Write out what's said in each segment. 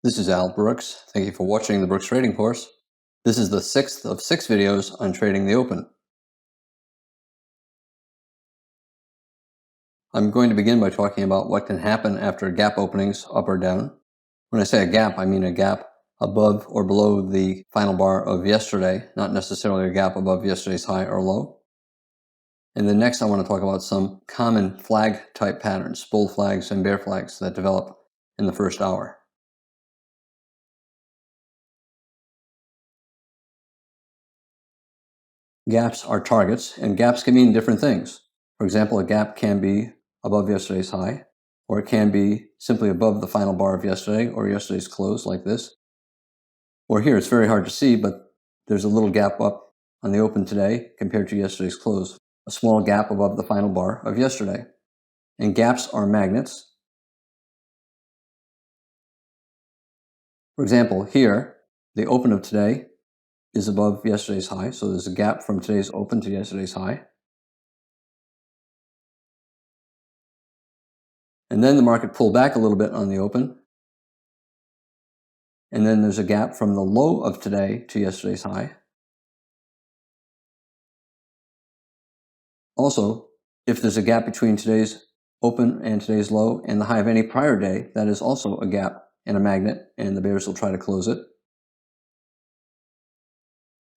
This is Al Brooks. Thank you for watching the Brooks Trading Course. This is the 6th of 6 videos on trading the open. I'm going to begin by talking about what can happen after gap openings up or down. When I say a gap, I mean a gap above or below the final bar of yesterday, not necessarily a gap above yesterday's high or low. And then next I want to talk about some common flag type patterns, bull flags and bear flags that develop in the first hour. Gaps are targets, and gaps can mean different things. For example, a gap can be above yesterday's high, or it can be simply above the final bar of yesterday or yesterday's close, like this. Or here, it's very hard to see, but there's a little gap up on the open today compared to yesterday's close, a small gap above the final bar of yesterday. And gaps are magnets. For example, here, the open of today is above yesterday's high, so there's a gap from today's open to yesterday's high. And then the market pulled back a little bit on the open. And then there's a gap from the low of today to yesterday's high. Also, if there's a gap between today's open and today's low and the high of any prior day, that is also a gap and a magnet, and the bears will try to close it.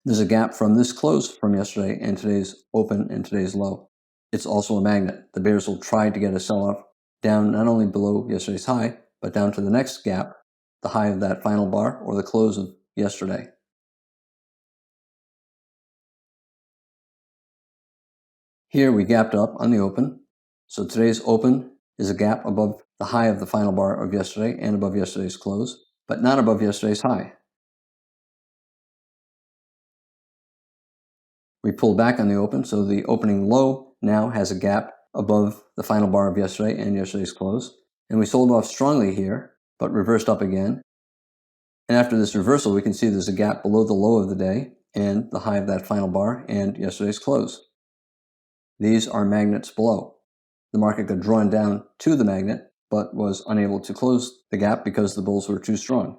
There's a gap from this close from yesterday and today's open and today's low. It's also a magnet. The bears will try to get a sell-off down not only below yesterday's high, but down to the next gap, the high of that final bar or the close of yesterday. Here we gapped up on the open. So today's open is a gap above the high of the final bar of yesterday and above yesterday's close, but not above yesterday's high. We pulled back on the open, so the opening low now has a gap above the final bar of yesterday and yesterday's close. And we sold off strongly here, but reversed up again. And after this reversal, we can see there's a gap below the low of the day and the high of that final bar and yesterday's close. These are magnets below. The market got drawn down to the magnet, but was unable to close the gap because the bulls were too strong.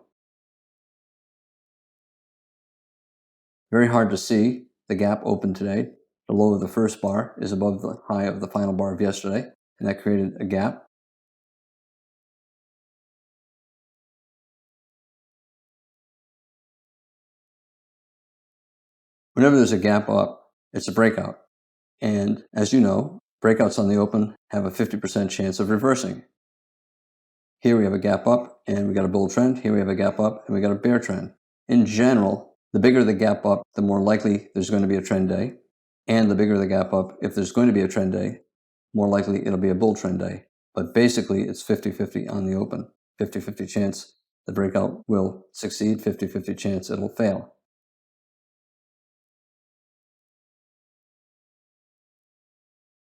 Very hard to see. The gap opened today. The low of the first bar is above the high of the final bar of yesterday, and that created a gap. Whenever there's a gap up, it's a breakout. And as you know, breakouts on the open have a 50% chance of reversing. Here we have a gap up and we got a bull trend. Here we have a gap up and we got a bear trend. In general, the bigger the gap up, the more likely there's going to be a trend day. And the bigger the gap up, if there's going to be a trend day, more likely it'll be a bull trend day. But basically, it's 50-50 on the open. 50-50 chance the breakout will succeed, 50-50 chance it'll fail.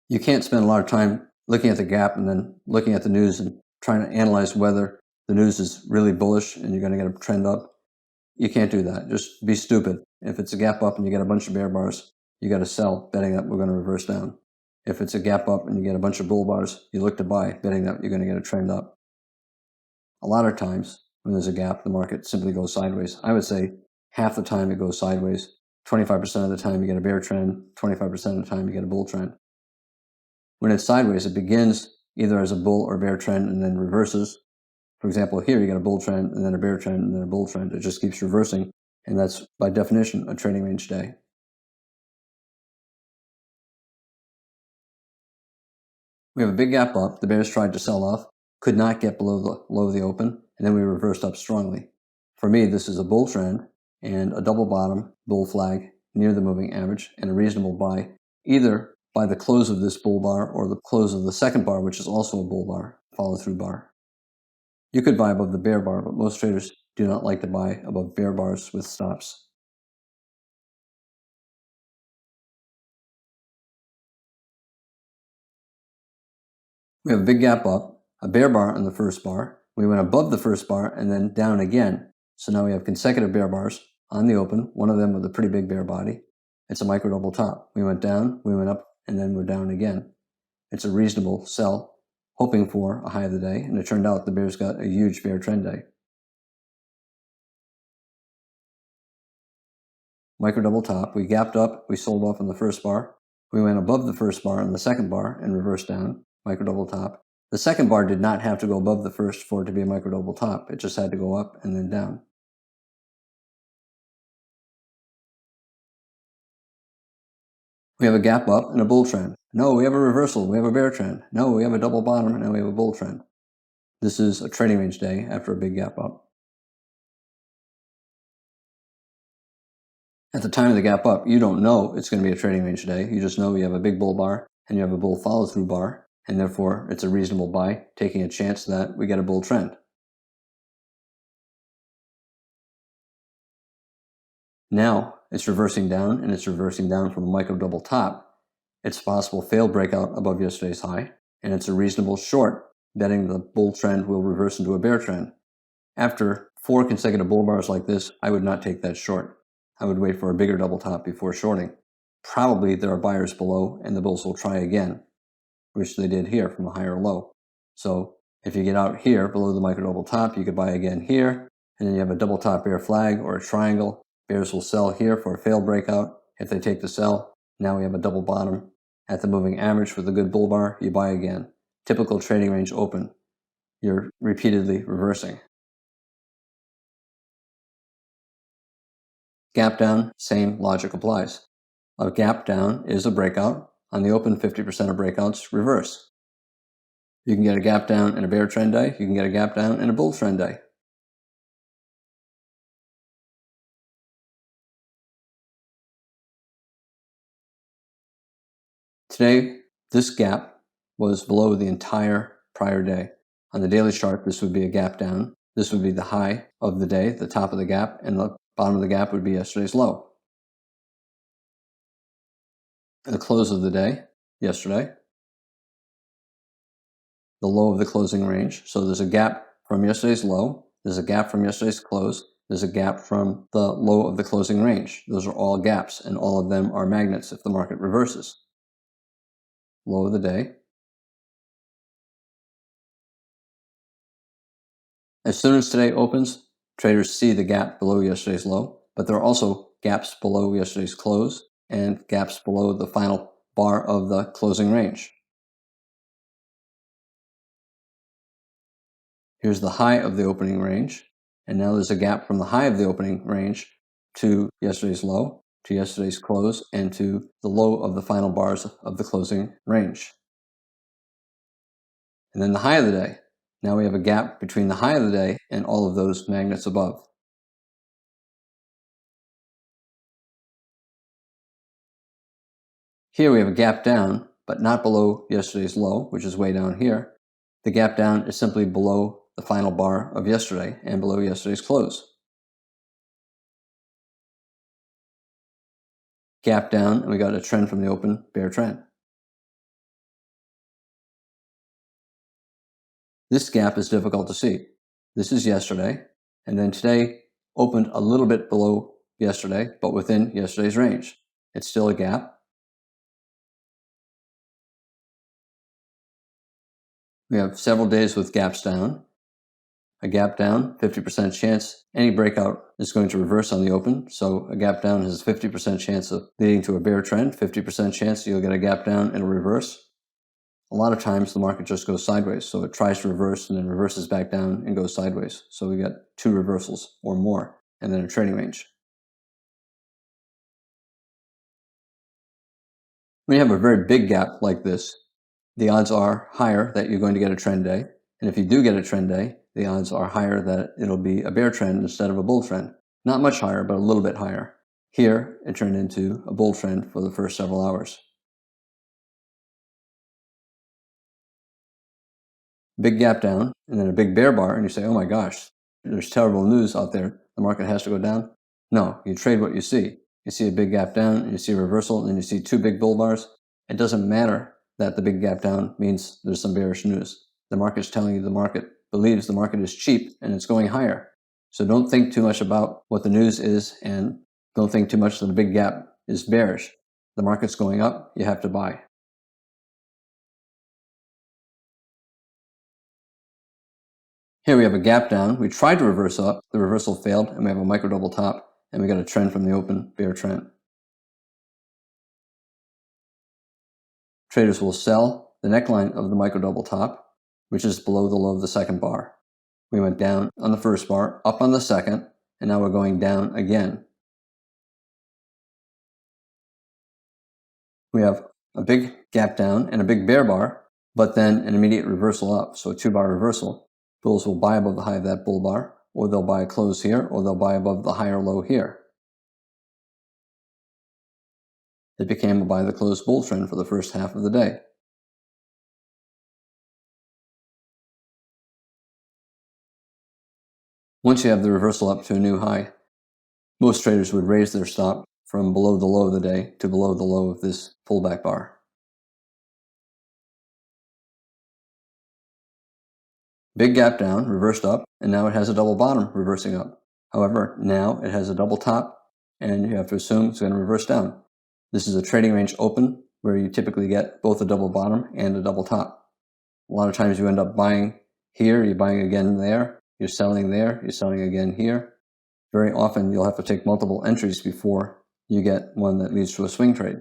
You can't spend a lot of time looking at the gap and then looking at the news and trying to analyze whether the news is really bullish and you're going to get a trend up. You can't do that. Just be stupid. If it's a gap up and you get a bunch of bear bars, you got to sell, betting that we're going to reverse down. If it's a gap up and you get a bunch of bull bars, you look to buy, betting that you're going to get a trend up. A lot of times when there's a gap, the market simply goes sideways. I would say half the time it goes sideways. 25% of the time you get a bear trend, 25% of the time you get a bull trend. When it's sideways, it begins either as a bull or bear trend and then reverses. For example, here you get a bull trend and then a bear trend and then a bull trend. It just keeps reversing, and that's by definition a trading range day. We have a big gap up. The bears tried to sell off, could not get below the low of the open, and then we reversed up strongly. For me, this is a bull trend and a double bottom bull flag near the moving average and a reasonable buy, either by the close of this bull bar or the close of the second bar, which is also a bull bar, follow through bar. You could buy above the bear bar, but most traders do not like to buy above bear bars with stops. We have a big gap up, a bear bar on the first bar. We went above the first bar and then down again. So now we have consecutive bear bars on the open, one of them with a pretty big bear body. It's a micro double top. We went down, we went up, and then we're down again. It's a reasonable sell, hoping for a high of the day, and it turned out the bears got a huge bear trend day. micro double top. We gapped up, we sold off in the first bar. We went above the first bar in the second bar and reversed down, micro double top. The second bar did not have to go above the first for it to be a micro double top. It just had to go up and then down. We have a gap up and a bull trend. No, we have a reversal. We have a bear trend. No, we have a double bottom and now we have a bull trend. This is a trading range day after a big gap up. At the time of the gap up, you don't know it's going to be a trading range day. You just know you have a big bull bar and you have a bull follow through bar, and therefore it's a reasonable buy, taking a chance that we get a bull trend. Now it's reversing down, and it's reversing down from a micro double top. It's a possible failed breakout above yesterday's high, and it's a reasonable short, betting the bull trend will reverse into a bear trend. After 4 consecutive bull bars like this, I would not take that short. I would wait for a bigger double top before shorting. Probably there are buyers below and the bulls will try again, which they did here from a higher low. So if you get out here below the micro double top, you could buy again here, and then you have a double top bear flag or a triangle. Bears will sell here for a failed breakout. If they take the sell, now we have a double bottom. At the moving average with a good bull bar, you buy again. Typical trading range open. You're repeatedly reversing. Gap down, same logic applies. A gap down is a breakout. On the open, 50% of breakouts reverse. You can get a gap down in a bear trend day. You can get a gap down in a bull trend day. Today, this gap was below the entire prior day. On the daily chart, this would be a gap down. This would be the high of the day, the top of the gap, and the bottom of the gap would be yesterday's low. At the close of the day, yesterday, the low of the closing range. So there's a gap from yesterday's low, there's a gap from yesterday's close, there's a gap from the low of the closing range. Those are all gaps, and all of them are magnets if the market reverses. Low of the day. As soon as today opens, traders see the gap below yesterday's low, but there are also gaps below yesterday's close and gaps below the final bar of the closing range. Here's the high of the opening range, and now there's a gap from the high of the opening range to yesterday's low, to yesterday's close, and to the low of the final bars of the closing range. And then the high of the day. Now we have a gap between the high of the day and all of those magnets above. Here we have a gap down, but not below yesterday's low, which is way down here. The gap down is simply below the final bar of yesterday and below yesterday's close. Gap down, and we got a trend from the open, bear trend. This gap is difficult to see. This is yesterday, and then today opened a little bit below yesterday, but within yesterday's range. It's still a gap. We have several days with gaps down. A gap down, 50% chance any breakout is going to reverse on the open. So a gap down has a 50% chance of leading to a bear trend, 50% chance you'll get a gap down and a reverse. A lot of times the market just goes sideways. So it tries to reverse and then reverses back down and goes sideways. So we get 2 reversals or more and then a trading range. When you have a very big gap like this, the odds are higher that you're going to get a trend day. And if you do get a trend day, the odds are higher that it'll be a bear trend instead of a bull trend. Not much higher, but a little bit higher. Here, it turned into a bull trend for the first several hours. Big gap down, and then a big bear bar, and you say, oh my gosh, there's terrible news out there. The market has to go down. No, you trade what you see. You see a big gap down, and you see a reversal, and then you see 2 big bull bars. It doesn't matter that the big gap down means there's some bearish news. The market's telling you the market believes the market is cheap and it's going higher. So don't think too much about what the news is, and don't think too much that the big gap is bearish. The market's going up, you have to buy. Here we have a gap down. We tried to reverse up. The reversal failed, and we have a micro double top and we got a trend from the open, bear trend. Traders will sell the neckline of the micro double top, which is below the low of the second bar. We went down on the first bar, up on the second, and now we're going down again. We have a big gap down and a big bear bar, but then an immediate reversal up. So a 2-bar reversal. Bulls will buy above the high of that bull bar, or they'll buy a close here, or they'll buy above the higher low here. It became a buy the close bull trend for the first half of the day. Once you have the reversal up to a new high, most traders would raise their stop from below the low of the day to below the low of this pullback bar. Big gap down, reversed up, and now it has a double bottom reversing up. However, now it has a double top, and you have to assume it's going to reverse down. This is a trading range open where you typically get both a double bottom and a double top. A lot of times you end up buying here, you're buying again there, you're selling there, you're selling again here. Very often you'll have to take multiple entries before you get one that leads to a swing trade.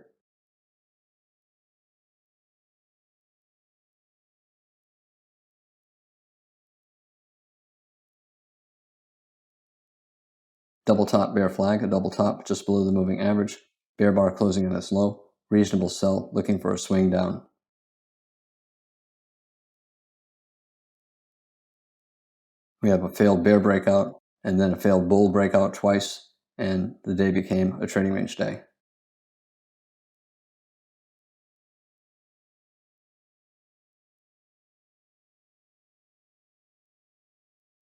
Double top bear flag, a double top just below the moving average, bear bar closing in its low, reasonable sell looking for a swing down. We have a failed bear breakout and then a failed bull breakout twice, and the day became a trading range day.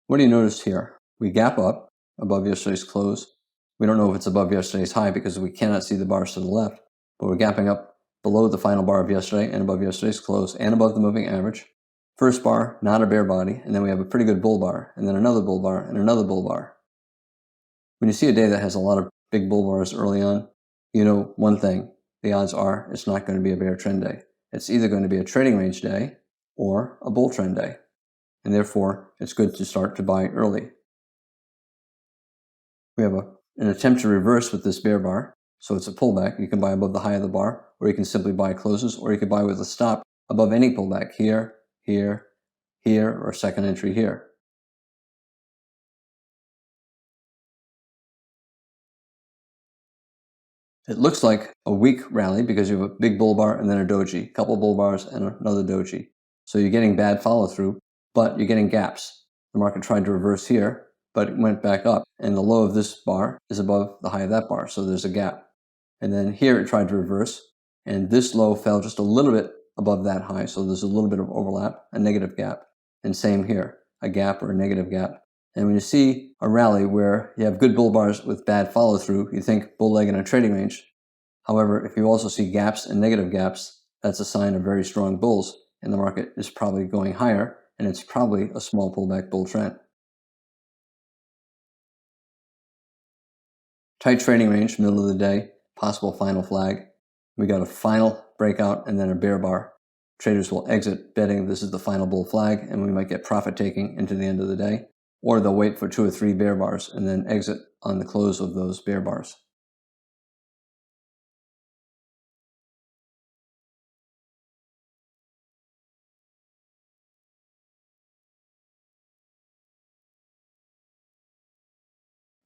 What do you notice here? We gap up above yesterday's close. We don't know if it's above yesterday's high because we cannot see the bars to the left, but we're gapping up below the final bar of yesterday and above yesterday's close and above the moving average. First bar, not a bear body, and then we have a pretty good bull bar, and then another bull bar, and another bull bar. When you see a day that has a lot of big bull bars early on, you know one thing, the odds are it's not going to be a bear trend day. It's either going to be a trading range day or a bull trend day, and therefore it's good to start to buy early. We have an attempt to reverse with this bear bar, so it's a pullback. You can buy above the high of the bar, or you can simply buy closes, or you can buy with a stop above any pullback here, here, here, or second entry here. It looks like a weak rally because you have a big bull bar and then a doji, a couple bull bars and another doji. So you're getting bad follow through, but you're getting gaps. The market tried to reverse here, but it went back up, and the low of this bar is above the high of that bar, so there's a gap. And then here it tried to reverse, and this low fell just a little bit above that high, so there's a little bit of overlap, a negative gap. And same here, a gap or a negative gap. And when you see a rally where you have good bull bars with bad follow through, you think bull leg in a trading range. However, if you also see gaps and negative gaps, that's a sign of very strong bulls, and the market is probably going higher, and it's probably a small pullback bull trend. Tight trading range, middle of the day, possible final flag. We got a final breakout and then a bear bar. Traders will exit betting this is the final bull flag, and we might get profit taking into the end of the day, or they'll wait for 2 or 3 bear bars and then exit on the close of those bear bars.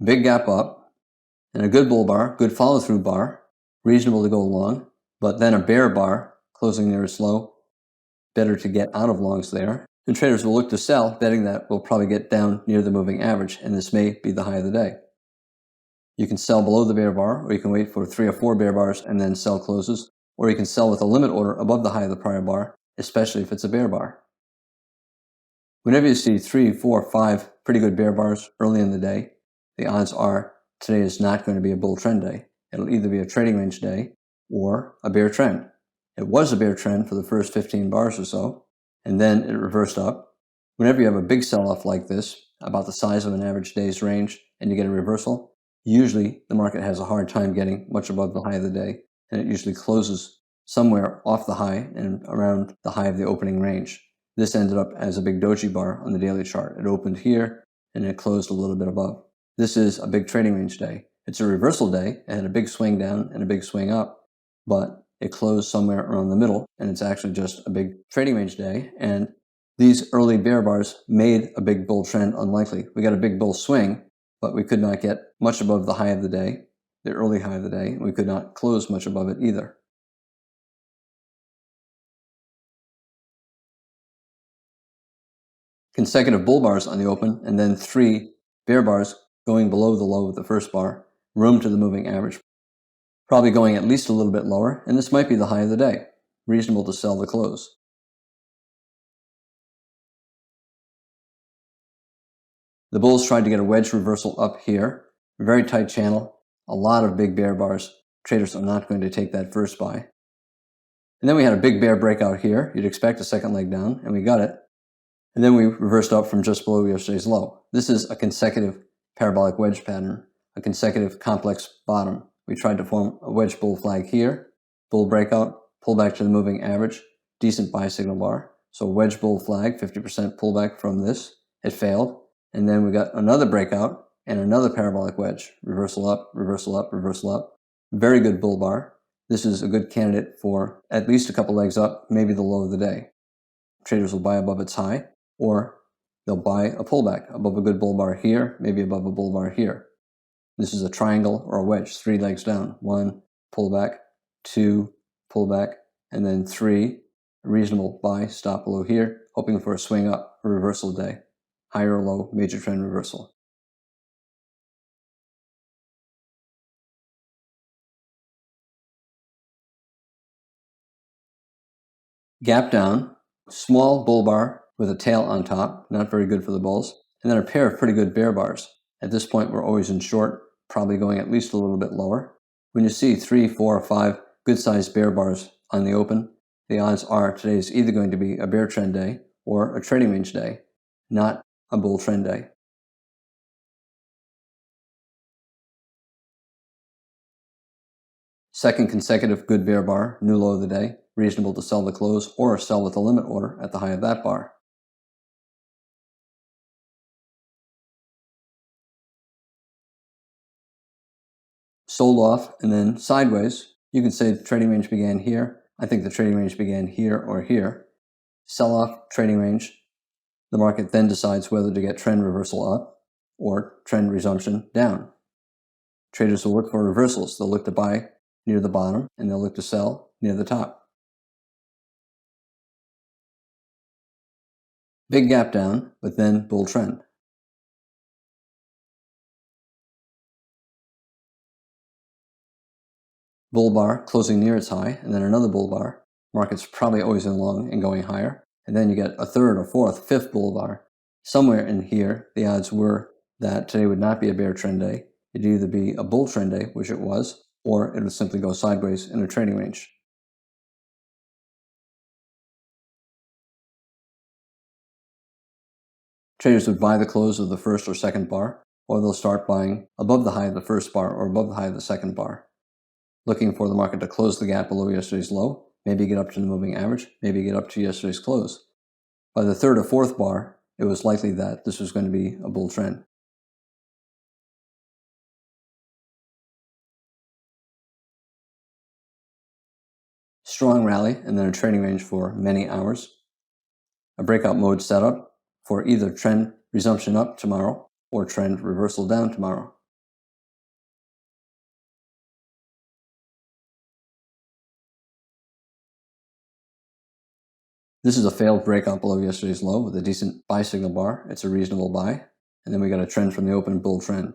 Big gap up and a good bull bar, good follow through bar, reasonable to go long, but then a bear bar closing near its low, better to get out of longs there. And traders will look to sell, betting that we'll probably get down near the moving average, and this may be the high of the day. You can sell below the bear bar, or you can wait for 3 or 4 bear bars and then sell closes, or you can sell with a limit order above the high of the prior bar, especially if it's a bear bar. Whenever you see 3, 4, 5 pretty good bear bars early in the day, the odds are today is not going to be a bull trend day. It'll either be a trading range day or a bear trend. It was a bear trend for the first 15 bars or so, and then it reversed up. Whenever you have a big sell-off like this, about the size of an average day's range, and you get a reversal, usually the market has a hard time getting much above the high of the day, and it usually closes somewhere off the high and around the high of the opening range. This ended up as a big doji bar on the daily chart. It opened here, and it closed a little bit above. This is a big trading range day, It's a reversal day. It had a big swing down and a big swing up, but it closed somewhere around the middle, and it's actually just a big trading range day. And these early bear bars made a big bull trend unlikely. We got a big bull swing, but we could not get much above the high of the day, the early high of the day. We could not close much above it either. Consecutive bull bars on the open, and then 3 bear bars going below the low of the first bar, room to the moving average. Probably going at least a little bit lower, and this might be the high of the day. Reasonable to sell the close. The bulls tried to get a wedge reversal up here. Very tight channel, a lot of big bear bars. Traders are not going to take that first buy. And then we had a big bear breakout here. You'd expect a second leg down, and we got it. And then we reversed up from just below yesterday's low. This is a consecutive parabolic wedge pattern, a consecutive complex bottom. We tried to form a wedge bull flag here, bull breakout, pull back to the moving average, decent buy signal bar. So wedge bull flag, 50% pullback from this. It failed. And then we got another breakout and another parabolic wedge. Reversal up, reversal up, reversal up. Very good bull bar. This is a good candidate for at least a couple legs up, maybe the low of the day. Traders will buy above its high, or they'll buy a pullback above a good bull bar here, maybe above a bull bar here. This is a triangle or a wedge, 3 legs down. 1, pullback, 2, pullback, and then 3, a reasonable buy, stop below here, hoping for a swing up, a reversal day. Higher or low, major trend reversal. Gap down, small bull bar with a tail on top, not very good for the bulls, and then a pair of pretty good bear bars. At this point, we're always in short, probably going at least a little bit lower. When you see 3, 4, or 5 good-sized bear bars on the open, the odds are today is either going to be a bear trend day or a trading range day, not a bull trend day. Second consecutive good bear bar, new low of the day, reasonable to sell the close or sell with a limit order at the high of that bar. Sold off and then sideways. You could say the trading range began here. I think the trading range began here or here. Sell off, trading range. The market then decides whether to get trend reversal up or trend resumption down. Traders will look for reversals. They'll look to buy near the bottom and they'll look to sell near the top. Big gap down, but then bull trend. Bull bar closing near its high, and then another bull bar. Market's probably always in long and going higher. And then you get a third or fourth, fifth bull bar. Somewhere in here, the odds were that today would not be a bear trend day. It'd either be a bull trend day, which it was, or it would simply go sideways in a trading range. Traders would buy the close of the first or second bar, or they'll start buying above the high of the first bar or above the high of the second bar. Looking for the market to close the gap below yesterday's low, maybe get up to the moving average, maybe get up to yesterday's close. By the third or fourth bar, it was likely that this was going to be a bull trend. Strong rally and then a trading range for many hours. A breakout mode setup for either trend resumption up tomorrow or trend reversal down tomorrow. This is a failed breakout below yesterday's low with a decent buy signal bar. It's a reasonable buy. And then we got a trend from the open, bull trend.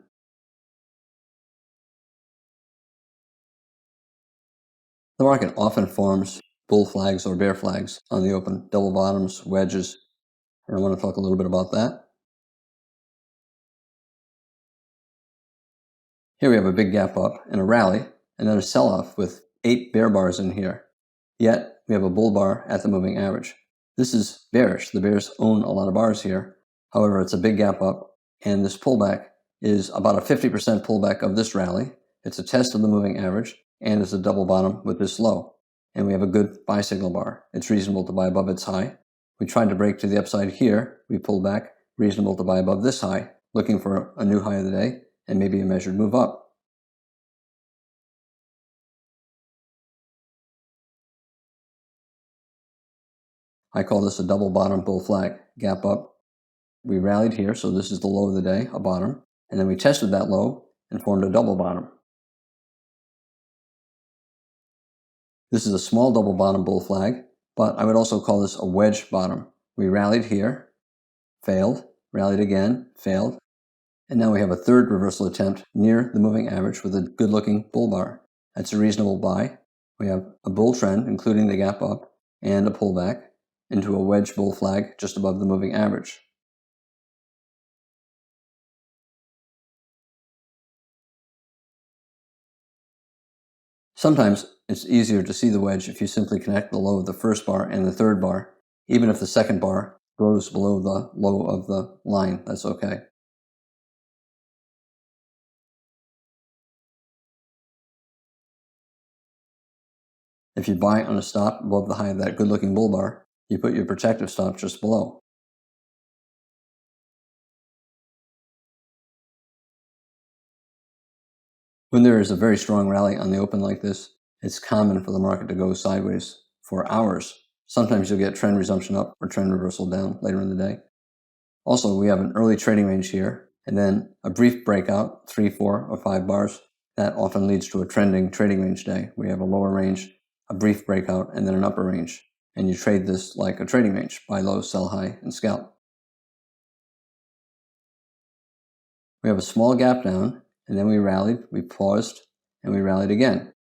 The market often forms bull flags or bear flags on the open, double bottoms, wedges, and I want to talk a little bit about that. Here we have a big gap up and a rally, and then a sell-off with 8 bear bars in here. Yet we have a bull bar at the moving average. This is bearish. The bears own a lot of bars here. However, it's a big gap up, and this pullback is about a 50% pullback of this rally. It's a test of the moving average, and it's a double bottom with this low. And we have a good buy signal bar. It's reasonable to buy above its high. We tried to break to the upside here. We pulled back. Reasonable to buy above this high, looking for a new high of the day and maybe a measured move up. I call this a double bottom bull flag, gap up. We rallied here, so this is the low of the day, a bottom, and then we tested that low and formed a double bottom. This is a small double bottom bull flag, but I would also call this a wedge bottom. We rallied here, failed, rallied again, failed, and now we have a third reversal attempt near the moving average with a good-looking bull bar. That's a reasonable buy. We have a bull trend, including the gap up, and a pullback into a wedge bull flag just above the moving average. Sometimes it's easier to see the wedge if you simply connect the low of the first bar and the third bar. Even if the second bar goes below the low of the line, that's okay. If you buy on a stop above the high of that good-looking bull bar, you put your protective stop just below. When there is a very strong rally on the open like this, it's common for the market to go sideways for hours. Sometimes you'll get trend resumption up or trend reversal down later in the day. Also, we have an early trading range here, and then a brief breakout, 3, 4, or 5 bars. That often leads to a trending trading range day. We have a lower range, a brief breakout, and then an upper range. And you trade this like a trading range, buy low, sell high, and scalp. We have a small gap down, and then we rallied, we paused, and we rallied again.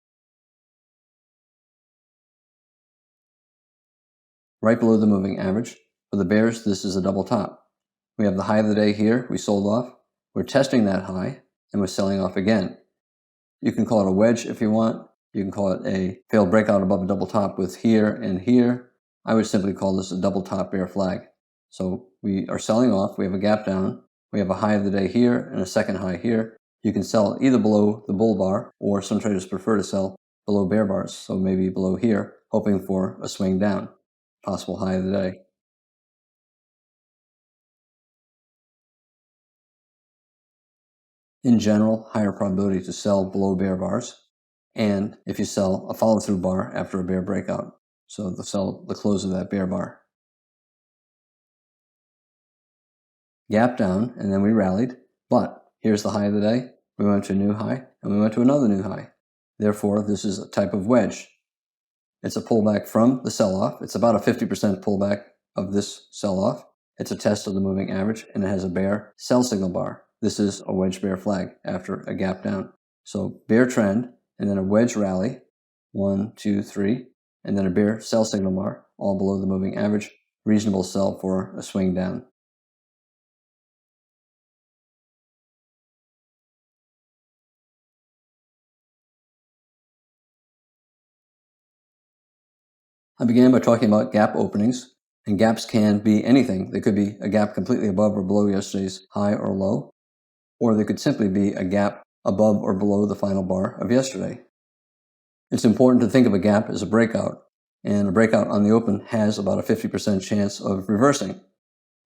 Right below the moving average. For the bears, this is a double top. We have the high of the day here, we sold off. We're testing that high, and we're selling off again. You can call it a wedge if you want. You can call it a failed breakout above a double top with here and here. I would simply call this a double top bear flag. So we are selling off, we have a gap down, we have a high of the day here and a second high here. You can sell either below the bull bar, or some traders prefer to sell below bear bars, so maybe below here, hoping for a swing down, possible high of the day. In general, higher probability to sell below bear bars, and if you sell a follow-through bar after a bear breakout, so sell the close of that bear bar. Gap down, and then we rallied, but here's the high of the day. We went to a new high, and we went to another new high. Therefore, this is a type of wedge. It's a pullback from the sell-off. It's about a 50% pullback of this sell-off. It's a test of the moving average, and it has a bear sell signal bar. This is a wedge bear flag after a gap down. So bear trend, and then a wedge rally, 1, 2, 3, and then a bear sell signal bar, all below the moving average. Reasonable sell for a swing down. I began by talking about gap openings, and gaps can be anything. They could be a gap completely above or below yesterday's high or low, or they could simply be a gap above or below the final bar of yesterday. It's important to think of a gap as a breakout, and a breakout on the open has about a 50% chance of reversing.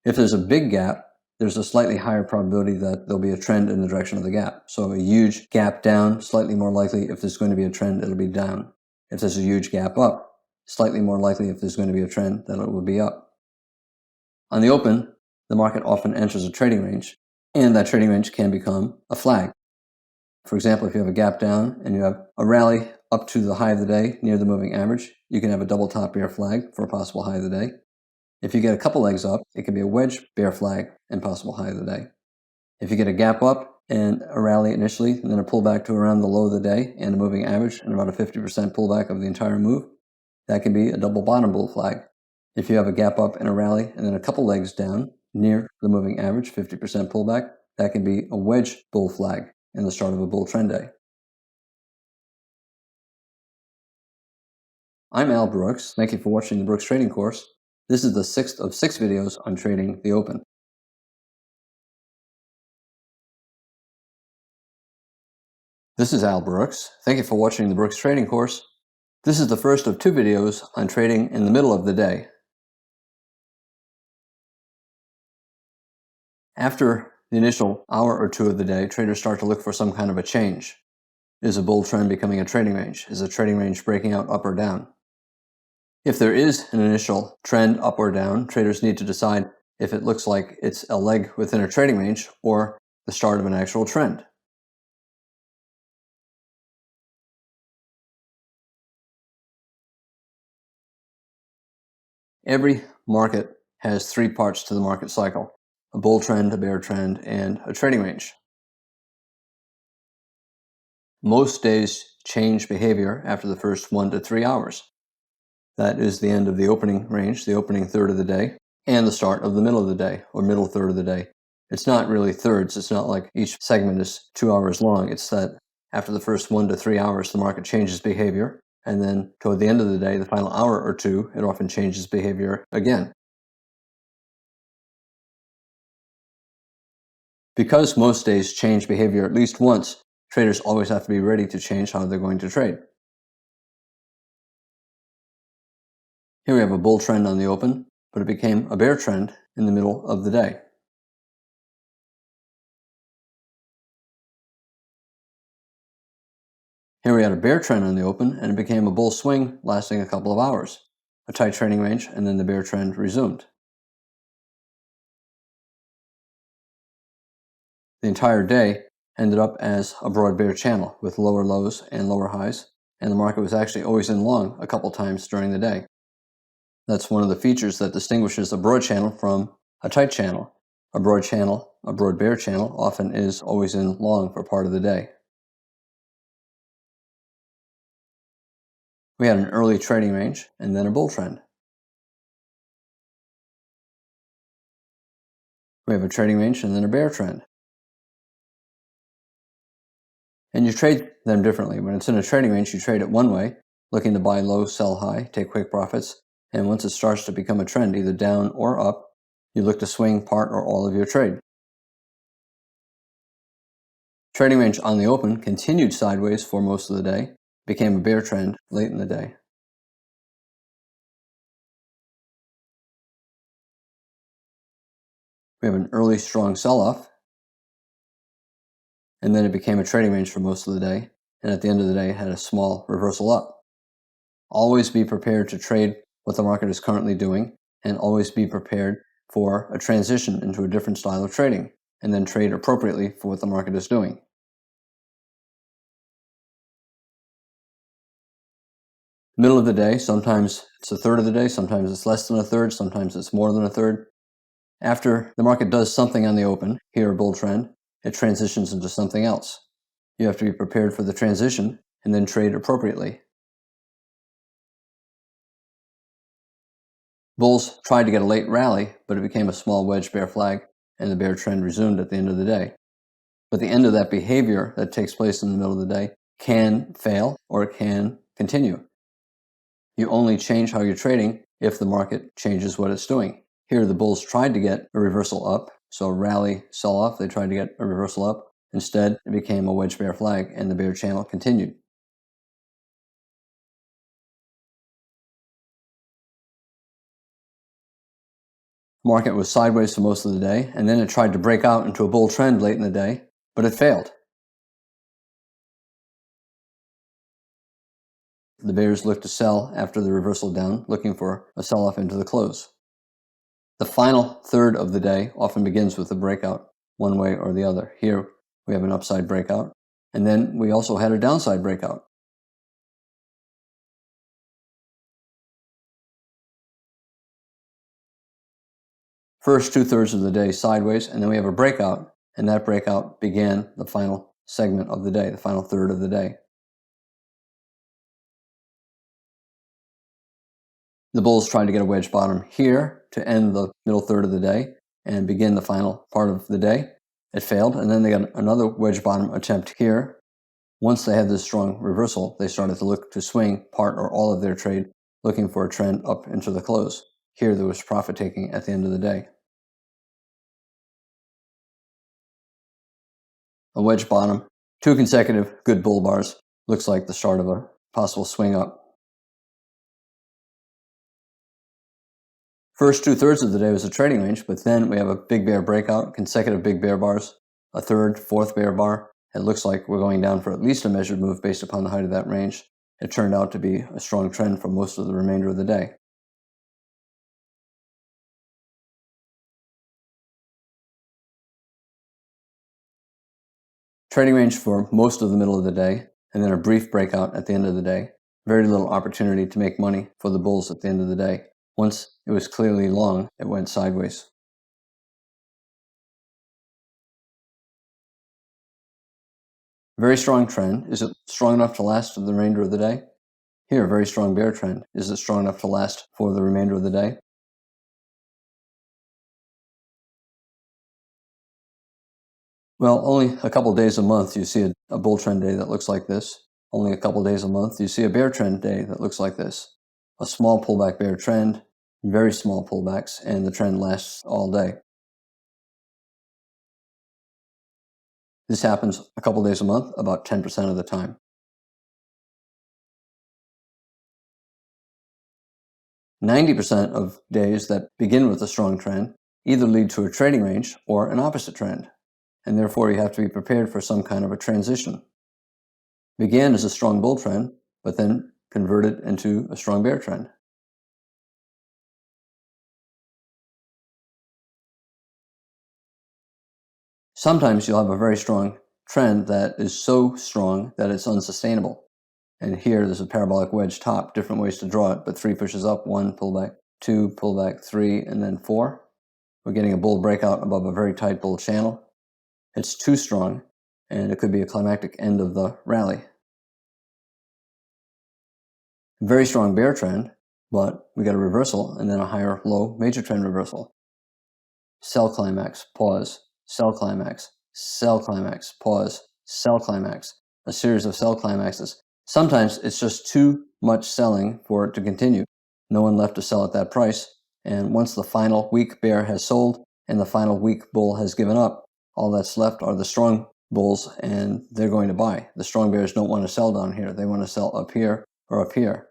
If there's a big gap, there's a slightly higher probability that there'll be a trend in the direction of the gap. So a huge gap down, slightly more likely if there's going to be a trend, it'll be down. If there's a huge gap up, slightly more likely if there's going to be a trend that it will be up. On the open, the market often enters a trading range, and that trading range can become a flag. For example, if you have a gap down and you have a rally up to the high of the day near the moving average, you can have a double top bear flag for a possible high of the day. If you get a couple legs up, it can be a wedge bear flag and possible high of the day. If you get a gap up and a rally initially, and then a pullback to around the low of the day and a moving average, and about a 50% pullback of the entire move, that can be a double bottom bull flag. If you have a gap up and a rally and then a couple legs down near the moving average, 50% pullback, that can be a wedge bull flag and the start of a bull trend day. I'm Al Brooks. Thank you for watching the Brooks Trading Course. This is the 6th of 6 videos on trading the open. This is Al Brooks. Thank you for watching the Brooks Trading Course. This is the first of 2 videos on trading in the middle of the day. After the initial hour or 2 of the day, traders start to look for some kind of a change. Is a bull trend becoming a trading range? Is a trading range breaking out up or down? If there is an initial trend up or down, traders need to decide if it looks like it's a leg within a trading range or the start of an actual trend. Every market has three parts to the market cycle: a bull trend, a bear trend, and a trading range. Most days change behavior after the first 1 to 3 hours. That is the end of the opening range, the opening third of the day, and the start of the middle of the day, or middle third of the day. It's not really thirds. It's not like each segment is 2 hours long. It's that after the first 1 to 3 hours, the market changes behavior. And then toward the end of the day, the final hour or two, it often changes behavior again. Because most days change behavior at least once, traders always have to be ready to change how they're going to trade. Here we have a bull trend on the open, but it became a bear trend in the middle of the day. Here we had a bear trend on the open, and it became a bull swing lasting a couple of hours. A tight trading range, and then the bear trend resumed. The entire day ended up as a broad bear channel with lower lows and lower highs, and the market was actually always in long a couple times during the day. That's one of the features that distinguishes a broad channel from a tight channel. A broad bear channel, often is always in long for part of the day. We had an early trading range and then a bull trend. We have a trading range and then a bear trend. And you trade them differently. When it's in a trading range, you trade it one way, looking to buy low, sell high, take quick profits. And once it starts to become a trend, either down or up, you look to swing part or all of your trade. Trading range on the open continued sideways for most of the day, became a bear trend late in the day. We have an early strong sell-off, and then it became a trading range for most of the day, and at the end of the day it had a small reversal up. Always be prepared to trade what the market is currently doing, and always be prepared for a transition into a different style of trading, and then trade appropriately for what the market is doing. Middle of the day, sometimes it's a third of the day, sometimes it's less than a third, sometimes it's more than a third. After the market does something on the open, here a bull trend, it transitions into something else. You have to be prepared for the transition and then trade appropriately. Bulls tried to get a late rally, but it became a small wedge bear flag, and the bear trend resumed at the end of the day. But the end of that behavior that takes place in the middle of the day can fail or it can continue. You only change how you're trading if the market changes what it's doing. Here, the bulls tried to get a reversal up, so a rally sell-off, they tried to get a reversal up. Instead, it became a wedge bear flag, and the bear channel continued. Market was sideways for most of the day, and then it tried to break out into a bull trend late in the day, but it failed. The bears looked to sell after the reversal down, looking for a sell-off into the close. The final third of the day often begins with a breakout, one way or the other. Here we have an upside breakout, and then we also had a downside breakout. First 2/3 of the day sideways, and then we have a breakout, and that breakout began the final segment of the day, the final third of the day. The bulls tried to get a wedge bottom here to end the middle third of the day and begin the final part of the day. It failed, and then they got another wedge bottom attempt here. Once they had this strong reversal, they started to look to swing part or all of their trade, looking for a trend up into the close. Here there was profit taking at the end of the day. A wedge bottom, 2 consecutive good bull bars, looks like the start of a possible swing up. First 2/3 of the day was a trading range, but then we have a big bear breakout, consecutive big bear bars, a third, fourth bear bar. It looks like we're going down for at least a measured move based upon the height of that range. it turned out to be a strong trend for most of the remainder of the day. Trading range for most of the middle of the day, and then a brief breakout at the end of the day. Very little opportunity to make money for the bulls at the end of the day. Once it was clearly long, it went sideways. Very strong trend. Is it strong enough to last for the remainder of the day? Here, very strong bear trend. Is it strong enough to last for the remainder of the day? Well, only a couple days a month you see a bull trend day that looks like this. Only a couple days a month you see a bear trend day that looks like this. A small pullback bear trend, very small pullbacks, and the trend lasts all day. This happens a couple days a month, about 10% of the time. 90% of days that begin with a strong trend either lead to a trading range or an opposite trend, and therefore you have to be prepared for some kind of a transition. Began as a strong bull trend, but then converted into a strong bear trend. Sometimes you'll have a very strong trend that is so strong that it's unsustainable. And here there's a parabolic wedge top, different ways to draw it, but 3 pushes up, 1 pullback, 2 pullback, 3, and then 4. We're getting a bull breakout above a very tight bull channel. It's too strong, and it could be a climactic end of the rally. Very strong bear trend, but we got a reversal and then a higher low major trend reversal. Sell climax, pause, sell climax, sell climax, pause, sell climax. A series of sell climaxes. Sometimes it's just too much selling for it to continue. No one left to sell at that price, and once the final weak bear has sold and the final weak bull has given up, all that's left are the strong bulls, and they're going to buy. The strong bears don't want to sell down here. They want to sell up here or up here.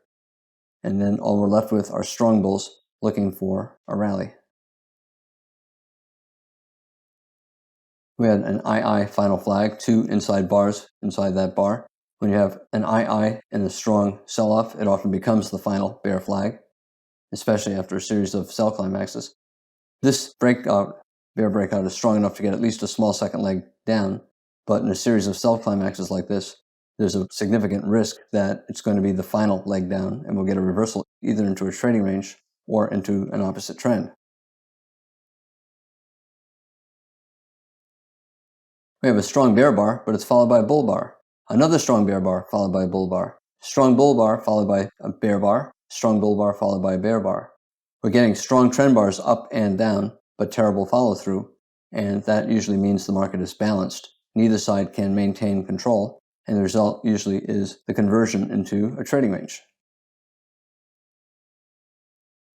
And then all we're left with are strong bulls looking for a rally. We had an II final flag, 2 inside bars inside that bar. When you have an II and a strong sell-off, it often becomes the final bear flag, especially after a series of sell climaxes. This breakout, bear breakout, is strong enough to get at least a small second leg down, but in a series of sell climaxes like this, there's a significant risk that it's going to be the final leg down, and we'll get a reversal either into a trading range or into an opposite trend. We have a strong bear bar, but it's followed by a bull bar. Another strong bear bar followed by a bull bar. Strong bull bar followed by a bear bar. Strong bull bar followed by a bear bar. We're getting strong trend bars up and down, but terrible follow through, and that usually means the market is balanced. Neither side can maintain control, and the result usually is the conversion into a trading range.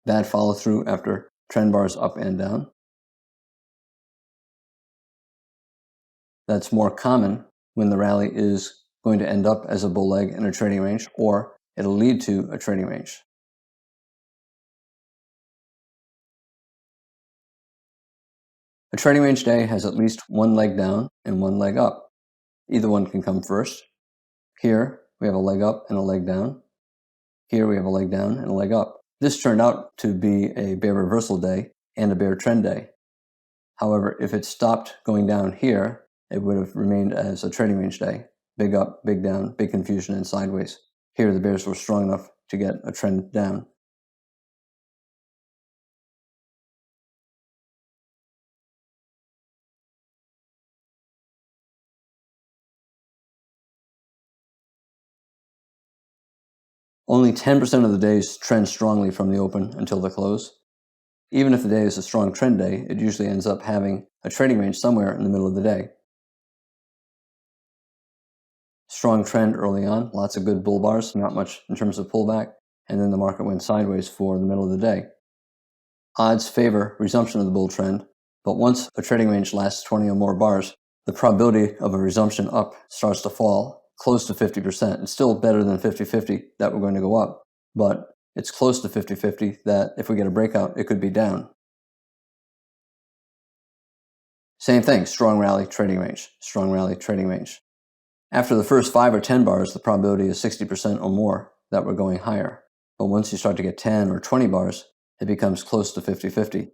Bad follow through after trend bars up and down. That's more common when the rally is going to end up as a bull leg in a trading range, or it'll lead to a trading range. A trading range day has at least one leg down and one leg up. Either one can come first. Here we have a leg up and a leg down. Here we have a leg down and a leg up. This turned out to be a bear reversal day and a bear trend day. However, if it stopped going down here, it would have remained as a trading range day. Big up, big down, big confusion, and sideways. Here the bears were strong enough to get a trend down. Only 10% of the days trend strongly from the open until the close. Even if the day is a strong trend day, it usually ends up having a trading range somewhere in the middle of the day. Strong trend early on, lots of good bull bars, not much in terms of pullback, and then the market went sideways for the middle of the day. Odds favor resumption of the bull trend, but once a trading range lasts 20 or more bars, the probability of a resumption up starts to fall close to 50%. It's still better than 50-50 that we're going to go up, but it's close to 50-50 that if we get a breakout, it could be down. Same thing, strong rally, trading range, strong rally, trading range. After the first 5 or 10 bars, the probability is 60% or more that we're going higher. But once you start to get 10 or 20 bars, it becomes close to 50-50.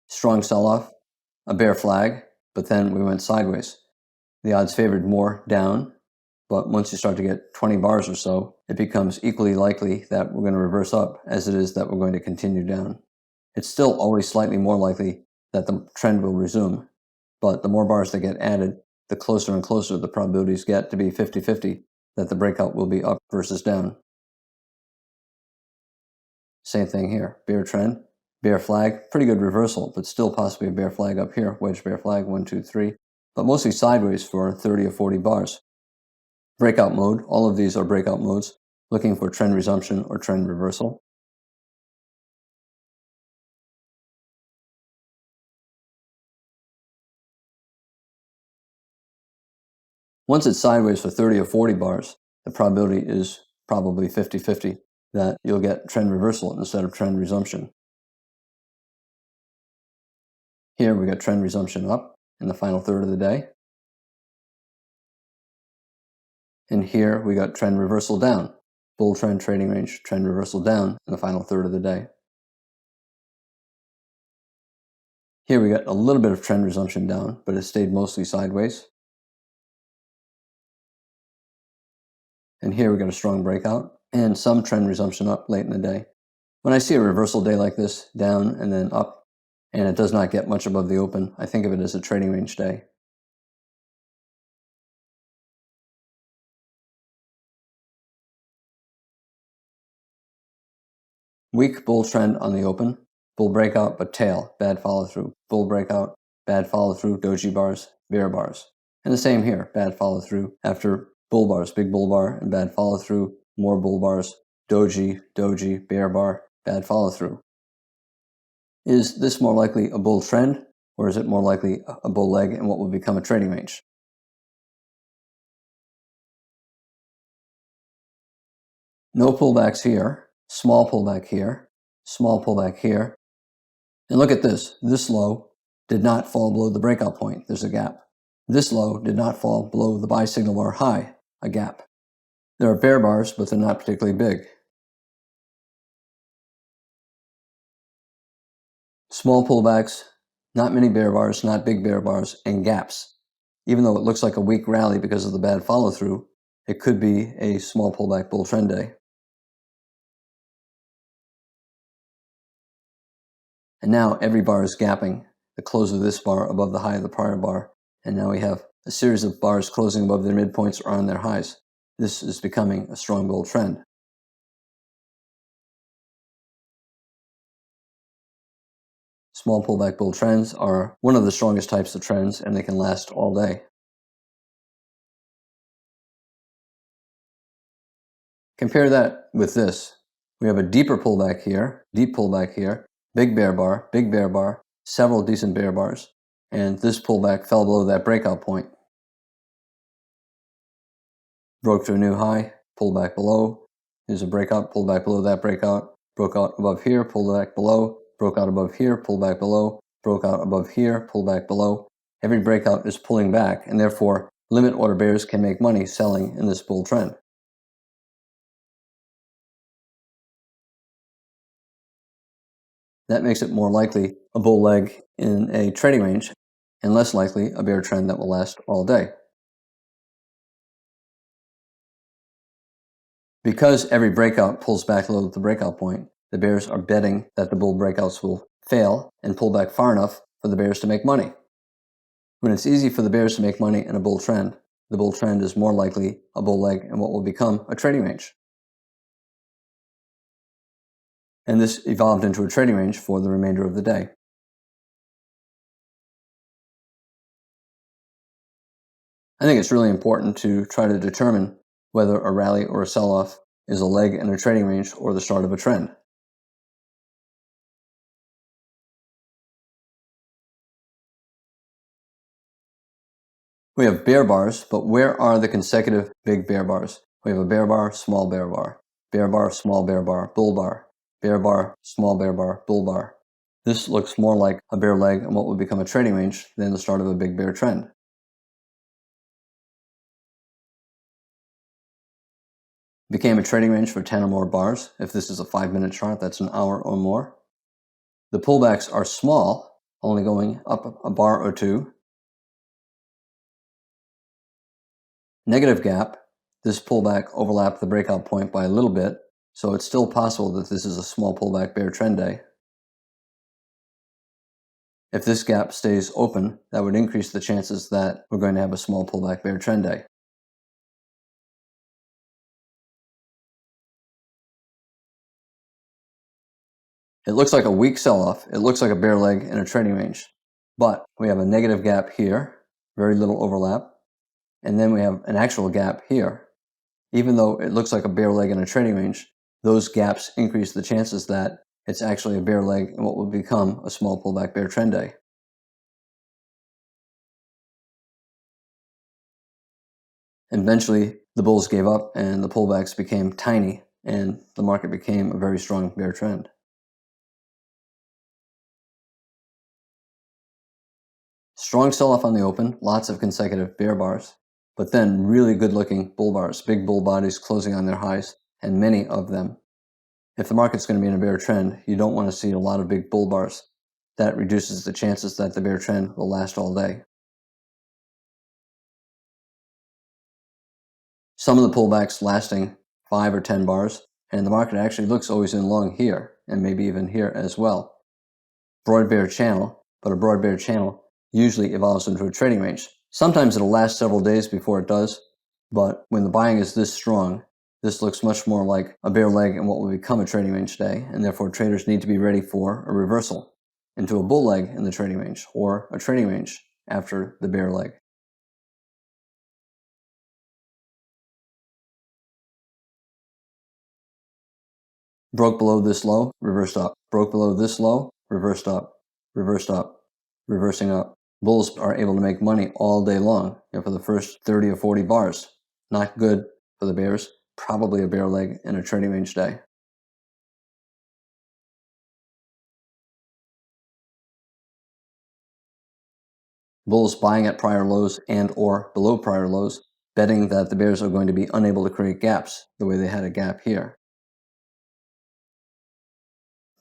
Strong sell-off, a bear flag, but then we went sideways. The odds favored more down, but once you start to get 20 bars or so, it becomes equally likely that we're going to reverse up as it is that we're going to continue down. It's still always slightly more likely that the trend will resume, but the more bars that get added, the closer and closer the probabilities get to be 50-50 that the breakout will be up versus down. Same thing here, bear trend, bear flag, pretty good reversal, but still possibly a bear flag up here, wedge bear flag, 1, 2, 3, but mostly sideways for 30 or 40 bars. Breakout mode, all of these are breakout modes, looking for trend resumption or trend reversal. Once it's sideways for 30 or 40 bars, the probability is probably 50-50 that you'll get trend reversal instead of trend resumption. Here we got trend resumption up in the final third of the day. And here we got trend reversal down, bull trend trading range, trend reversal down in the final third of the day. Here we got a little bit of trend resumption down, but it stayed mostly sideways. And here we got a strong breakout and some trend resumption up late in the day. When I see a reversal day like this, down and then up, and it does not get much above the open, I think of it as a trading range day. Weak bull trend on the open, bull breakout but tail, bad follow through, bull breakout, bad follow through, doji bars, bear bars. And the same here, bad follow through after bull bars, big bull bar and bad follow through, more bull bars, doji, doji, bear bar, bad follow through. Is this more likely a bull trend, or is it more likely a bull leg and what will become a trading range? No pullbacks here, small pullback here, small pullback here. And look at this. This low did not fall below the breakout point. There's a gap. This low did not fall below the buy signal bar high, a gap. There are bear bars, but they're not particularly big. Small pullbacks, not many bear bars, not big bear bars, and gaps. Even though it looks like a weak rally because of the bad follow through, it could be a small pullback bull trend day. And now every bar is gapping, the close of this bar above the high of the prior bar. And now we have a series of bars closing above their midpoints or on their highs. This is becoming a strong bull trend. Small pullback bull trends are one of the strongest types of trends, and they can last all day. Compare that with this. We have a deeper pullback here, deep pullback here, big bear bar, several decent bear bars, and this pullback fell below that breakout point. Broke to a new high, pulled back below. Here's a breakout, pulled back below that breakout, broke out above here, pulled back below, broke out above here, pulled back below, broke out above here, pulled back below. Every breakout is pulling back, and therefore limit order bears can make money selling in this bull trend. That makes it more likely a bull leg in a trading range and less likely a bear trend that will last all day. Because every breakout pulls back below the breakout point, the bears are betting that the bull breakouts will fail and pull back far enough for the bears to make money. When it's easy for the bears to make money in a bull trend, the bull trend is more likely a bull leg in what will become a trading range. And this evolved into a trading range for the remainder of the day. I think it's really important to try to determine whether a rally or a sell-off is a leg in a trading range or the start of a trend. We have bear bars, but where are the consecutive big bear bars? We have a bear bar, small bear bar, bear bar, small bear bar, bull bar, bear bar, small bear bar, bull bar. This looks more like a bear leg in what would become a trading range than the start of a big bear trend. Became a trading range for 10 or more bars. If this is a 5-minute chart, that's an hour or more. The pullbacks are small, only going up a bar or two. Negative gap. This pullback overlapped the breakout point by a little bit, so it's still possible that this is a small pullback bear trend day. If this gap stays open, that would increase the chances that we're going to have a small pullback bear trend day. It looks like a weak sell-off. It looks like a bear leg in a trading range. But we have a negative gap here, very little overlap, and then we have an actual gap here. Even though it looks like a bear leg in a trading range, those gaps increase the chances that it's actually a bear leg in what will become a small pullback bear trend day. Eventually, the bulls gave up and the pullbacks became tiny and the market became a very strong bear trend. Strong sell-off on the open, lots of consecutive bear bars, but then really good-looking bull bars, big bull bodies closing on their highs, and many of them. If the market's going to be in a bear trend, you don't want to see a lot of big bull bars. That reduces the chances that the bear trend will last all day. Some of the pullbacks lasting 5 or 10 bars, and the market actually looks always in long here, and maybe even here as well. Broad bear channel, but a broad bear channel usually evolves into a trading range. Sometimes it'll last several days before it does, but when the buying is this strong, this looks much more like a bear leg in what will become a trading range day, and therefore traders need to be ready for a reversal into a bull leg in the trading range, or a trading range after the bear leg. Broke below this low, reversed up. Broke below this low, reversed up, reversing up. Bulls are able to make money all day long for the first 30 or 40 bars. Not good for the bears, probably a bear leg in a trading range day. Bulls buying at prior lows and or below prior lows, betting that the bears are going to be unable to create gaps the way they had a gap here.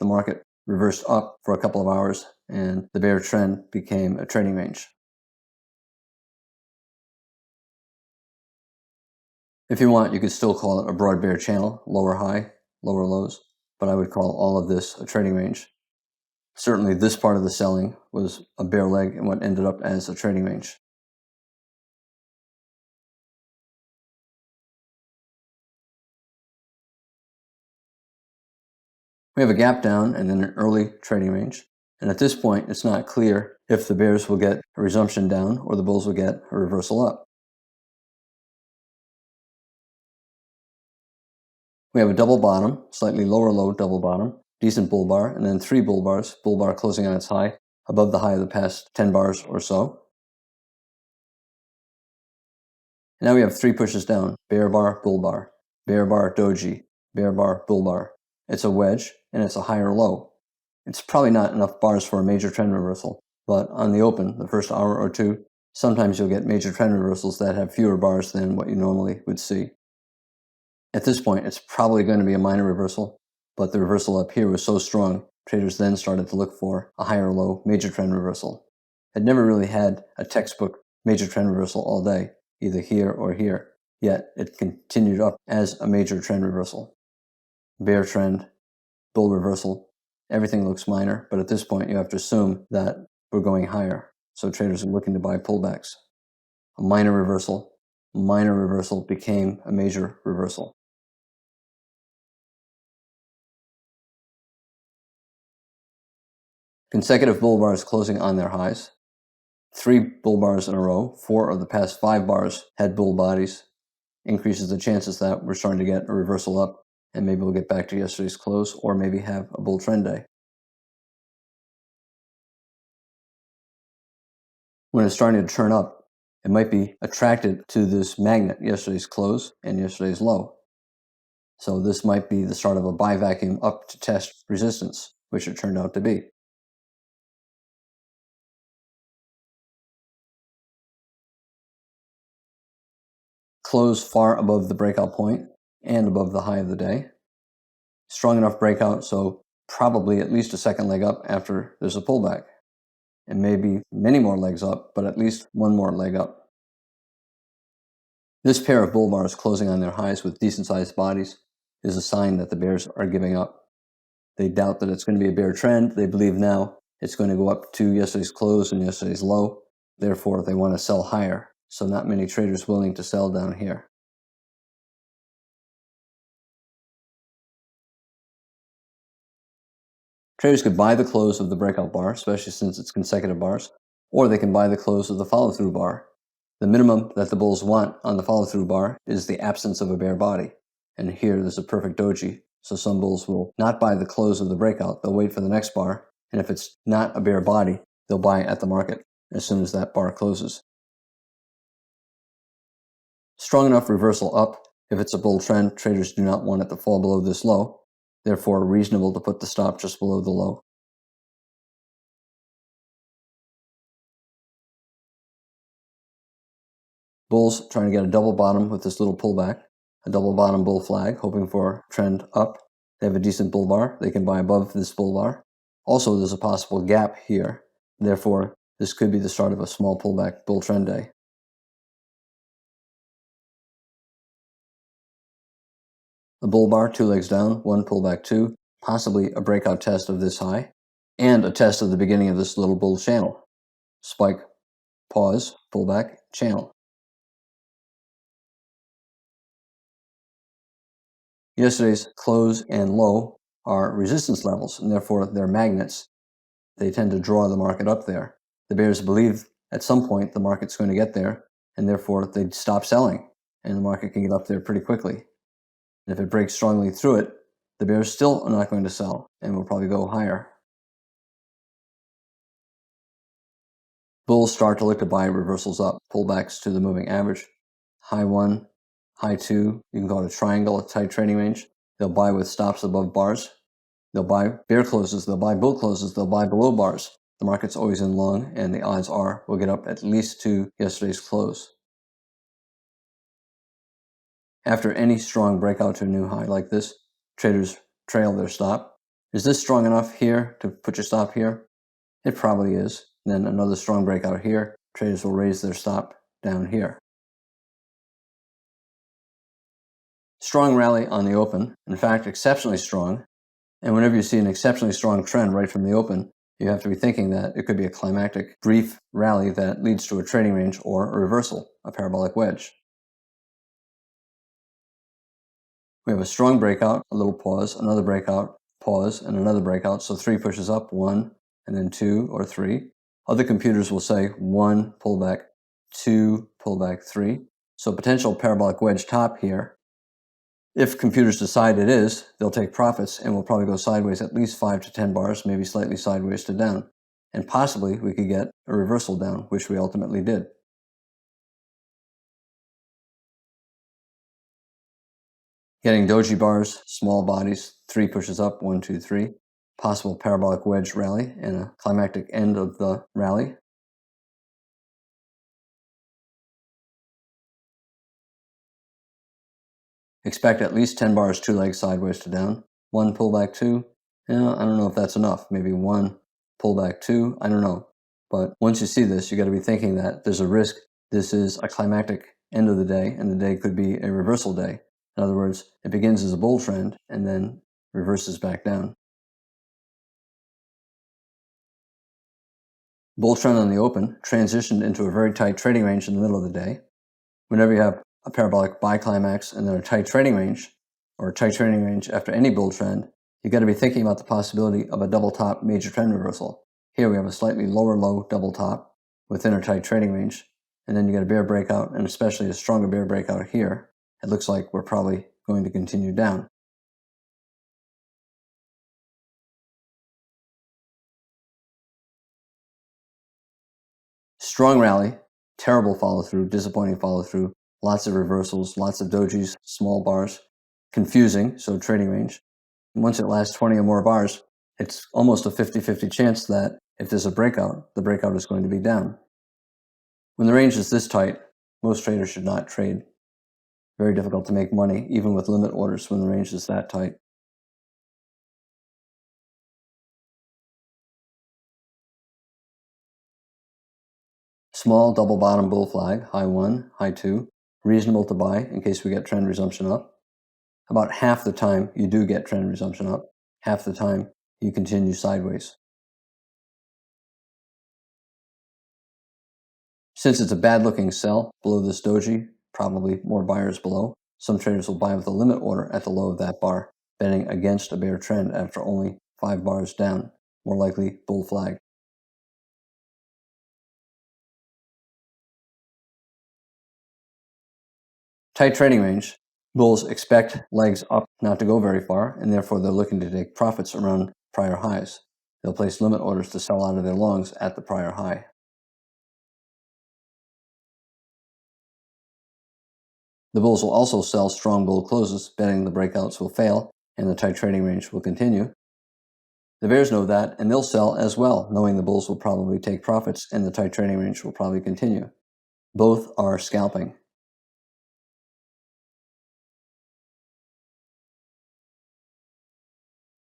The market reversed up for a couple of hours and the bear trend became a trading range. If you want, you could still call it a broad bear channel, lower high, lower lows, but I would call all of this a trading range. Certainly this part of the selling was a bear leg in what ended up as a trading range. We have a gap down and then an early trading range. And at this point, it's not clear if the bears will get a resumption down or the bulls will get a reversal up. We have a double bottom, slightly lower low double bottom, decent bull bar, and then 3 bull bars, bull bar closing on its high, above the high of the past 10 bars or so. And now we have 3 pushes down, bear bar, doji, bear bar, bull bar. It's a wedge, and it's a higher low. It's probably not enough bars for a major trend reversal, but on the open, the first hour or two, sometimes you'll get major trend reversals that have fewer bars than what you normally would see. At this point, it's probably going to be a minor reversal, but the reversal up here was so strong, traders then started to look for a higher low major trend reversal. Had never really had a textbook major trend reversal all day, either here or here, yet it continued up as a major trend reversal. Bear trend, bull reversal, everything looks minor, but at this point you have to assume that we're going higher, so traders are looking to buy pullbacks. A minor reversal became a major reversal. Consecutive bull bars closing on their highs. 3 bull bars in a row, 4 of the past 5 bars had bull bodies. Increases the chances that we're starting to get a reversal up, and maybe we'll get back to yesterday's close, or maybe have a bull trend day. When it's starting to turn up, it might be attracted to this magnet, yesterday's close and yesterday's low. So this might be the start of a buy vacuum up to test resistance, which it turned out to be. Close far above the breakout point, and above the high of the day. Strong enough breakout, so probably at least a second leg up after there's a pullback. And maybe many more legs up, but at least one more leg up. This pair of bull bars closing on their highs with decent-sized bodies is a sign that the bears are giving up. They doubt that it's going to be a bear trend. They believe now it's going to go up to yesterday's close and yesterday's low. Therefore, they want to sell higher. So not many traders willing to sell down here. Traders could buy the close of the breakout bar, especially since it's consecutive bars, or they can buy the close of the follow-through bar. The minimum that the bulls want on the follow-through bar is the absence of a bear body. And here there's a perfect doji, so some bulls will not buy the close of the breakout. They'll wait for the next bar, and if it's not a bear body, they'll buy at the market as soon as that bar closes. Strong enough reversal up. If it's a bull trend, traders do not want it to fall below this low. Therefore, reasonable to put the stop just below the low. Bulls trying to get a double bottom with this little pullback, a double bottom bull flag, hoping for trend up. They have a decent bull bar. They can buy above this bull bar. Also, there's a possible gap here. Therefore, this could be the start of a small pullback bull trend day. A bull bar, 2 legs down, 1 pullback 2, possibly a breakout test of this high, and a test of the beginning of this little bull channel. Spike, pause, pullback, channel. Yesterday's close and low are resistance levels, and therefore they're magnets. They tend to draw the market up there. The bears believe at some point the market's going to get there, and therefore they'd stop selling, and the market can get up there pretty quickly. And if it breaks strongly through it, the bears still are not going to sell, and will probably go higher. Bulls start to look to buy reversals up, pullbacks to the moving average. High 1, high 2, you can call it a triangle, a tight trading range. They'll buy with stops above bars. They'll buy bear closes, they'll buy bull closes, they'll buy below bars. The market's always in long, and the odds are we'll get up at least to yesterday's close. After any strong breakout to a new high like this, traders trail their stop. Is this strong enough here to put your stop here? It probably is. Then another strong breakout here, traders will raise their stop down here. Strong rally on the open, in fact, exceptionally strong. And whenever you see an exceptionally strong trend right from the open, you have to be thinking that it could be a climactic, brief rally that leads to a trading range or a reversal, a parabolic wedge. We have a strong breakout, a little pause, another breakout, pause, and another breakout. So 3 pushes up, 1, and then 2 or 3. Other computers will say 1 pullback, 2 pullback, 3. So potential parabolic wedge top here. If computers decide it is, they'll take profits and will probably go sideways at least 5 to 10 bars, maybe slightly sideways to down. And possibly we could get a reversal down, which we ultimately did. Getting doji bars, small bodies, 3 pushes up, 1, 2, 3. Possible parabolic wedge rally and a climactic end of the rally. Expect at least 10 bars, 2 legs sideways to down. 1 pullback 2. I don't know if that's enough. Maybe 1 pullback 2. I don't know. But once you see this, you got to be thinking that there's a risk this is a climactic end of the day, and the day could be a reversal day. In other words, it begins as a bull trend and then reverses back down. Bull trend on the open transitioned into a very tight trading range in the middle of the day. Whenever you have a parabolic buy climax and then a tight trading range, or a tight trading range after any bull trend, you got to be thinking about the possibility of a double top major trend reversal. Here we have a slightly lower low double top within a tight trading range, and then you get a bear breakout, and especially a stronger bear breakout here. It looks like we're probably going to continue down. Strong rally, terrible follow through, disappointing follow through, lots of reversals, lots of dojis, small bars, confusing, so trading range. And once it lasts 20 or more bars, it's almost a 50-50 chance that if there's a breakout, the breakout is going to be down. When the range is this tight, most traders should not trade. Very difficult to make money, even with limit orders when the range is that tight. Small double bottom bull flag, high 1, high 2, reasonable to buy in case we get trend resumption up. About half the time you do get trend resumption up, half the time you continue sideways. Since it's a bad looking sell below this doji, probably more buyers below, some traders will buy with a limit order at the low of that bar, betting against a bear trend after only 5 bars down, more likely bull flag. Tight trading range. Bulls expect legs up not to go very far, and therefore they're looking to take profits around prior highs. They'll place limit orders to sell out of their longs at the prior high. The bulls will also sell strong bull closes, betting the breakouts will fail and the tight trading range will continue. The bears know that, and they'll sell as well, knowing the bulls will probably take profits and the tight trading range will probably continue. Both are scalping.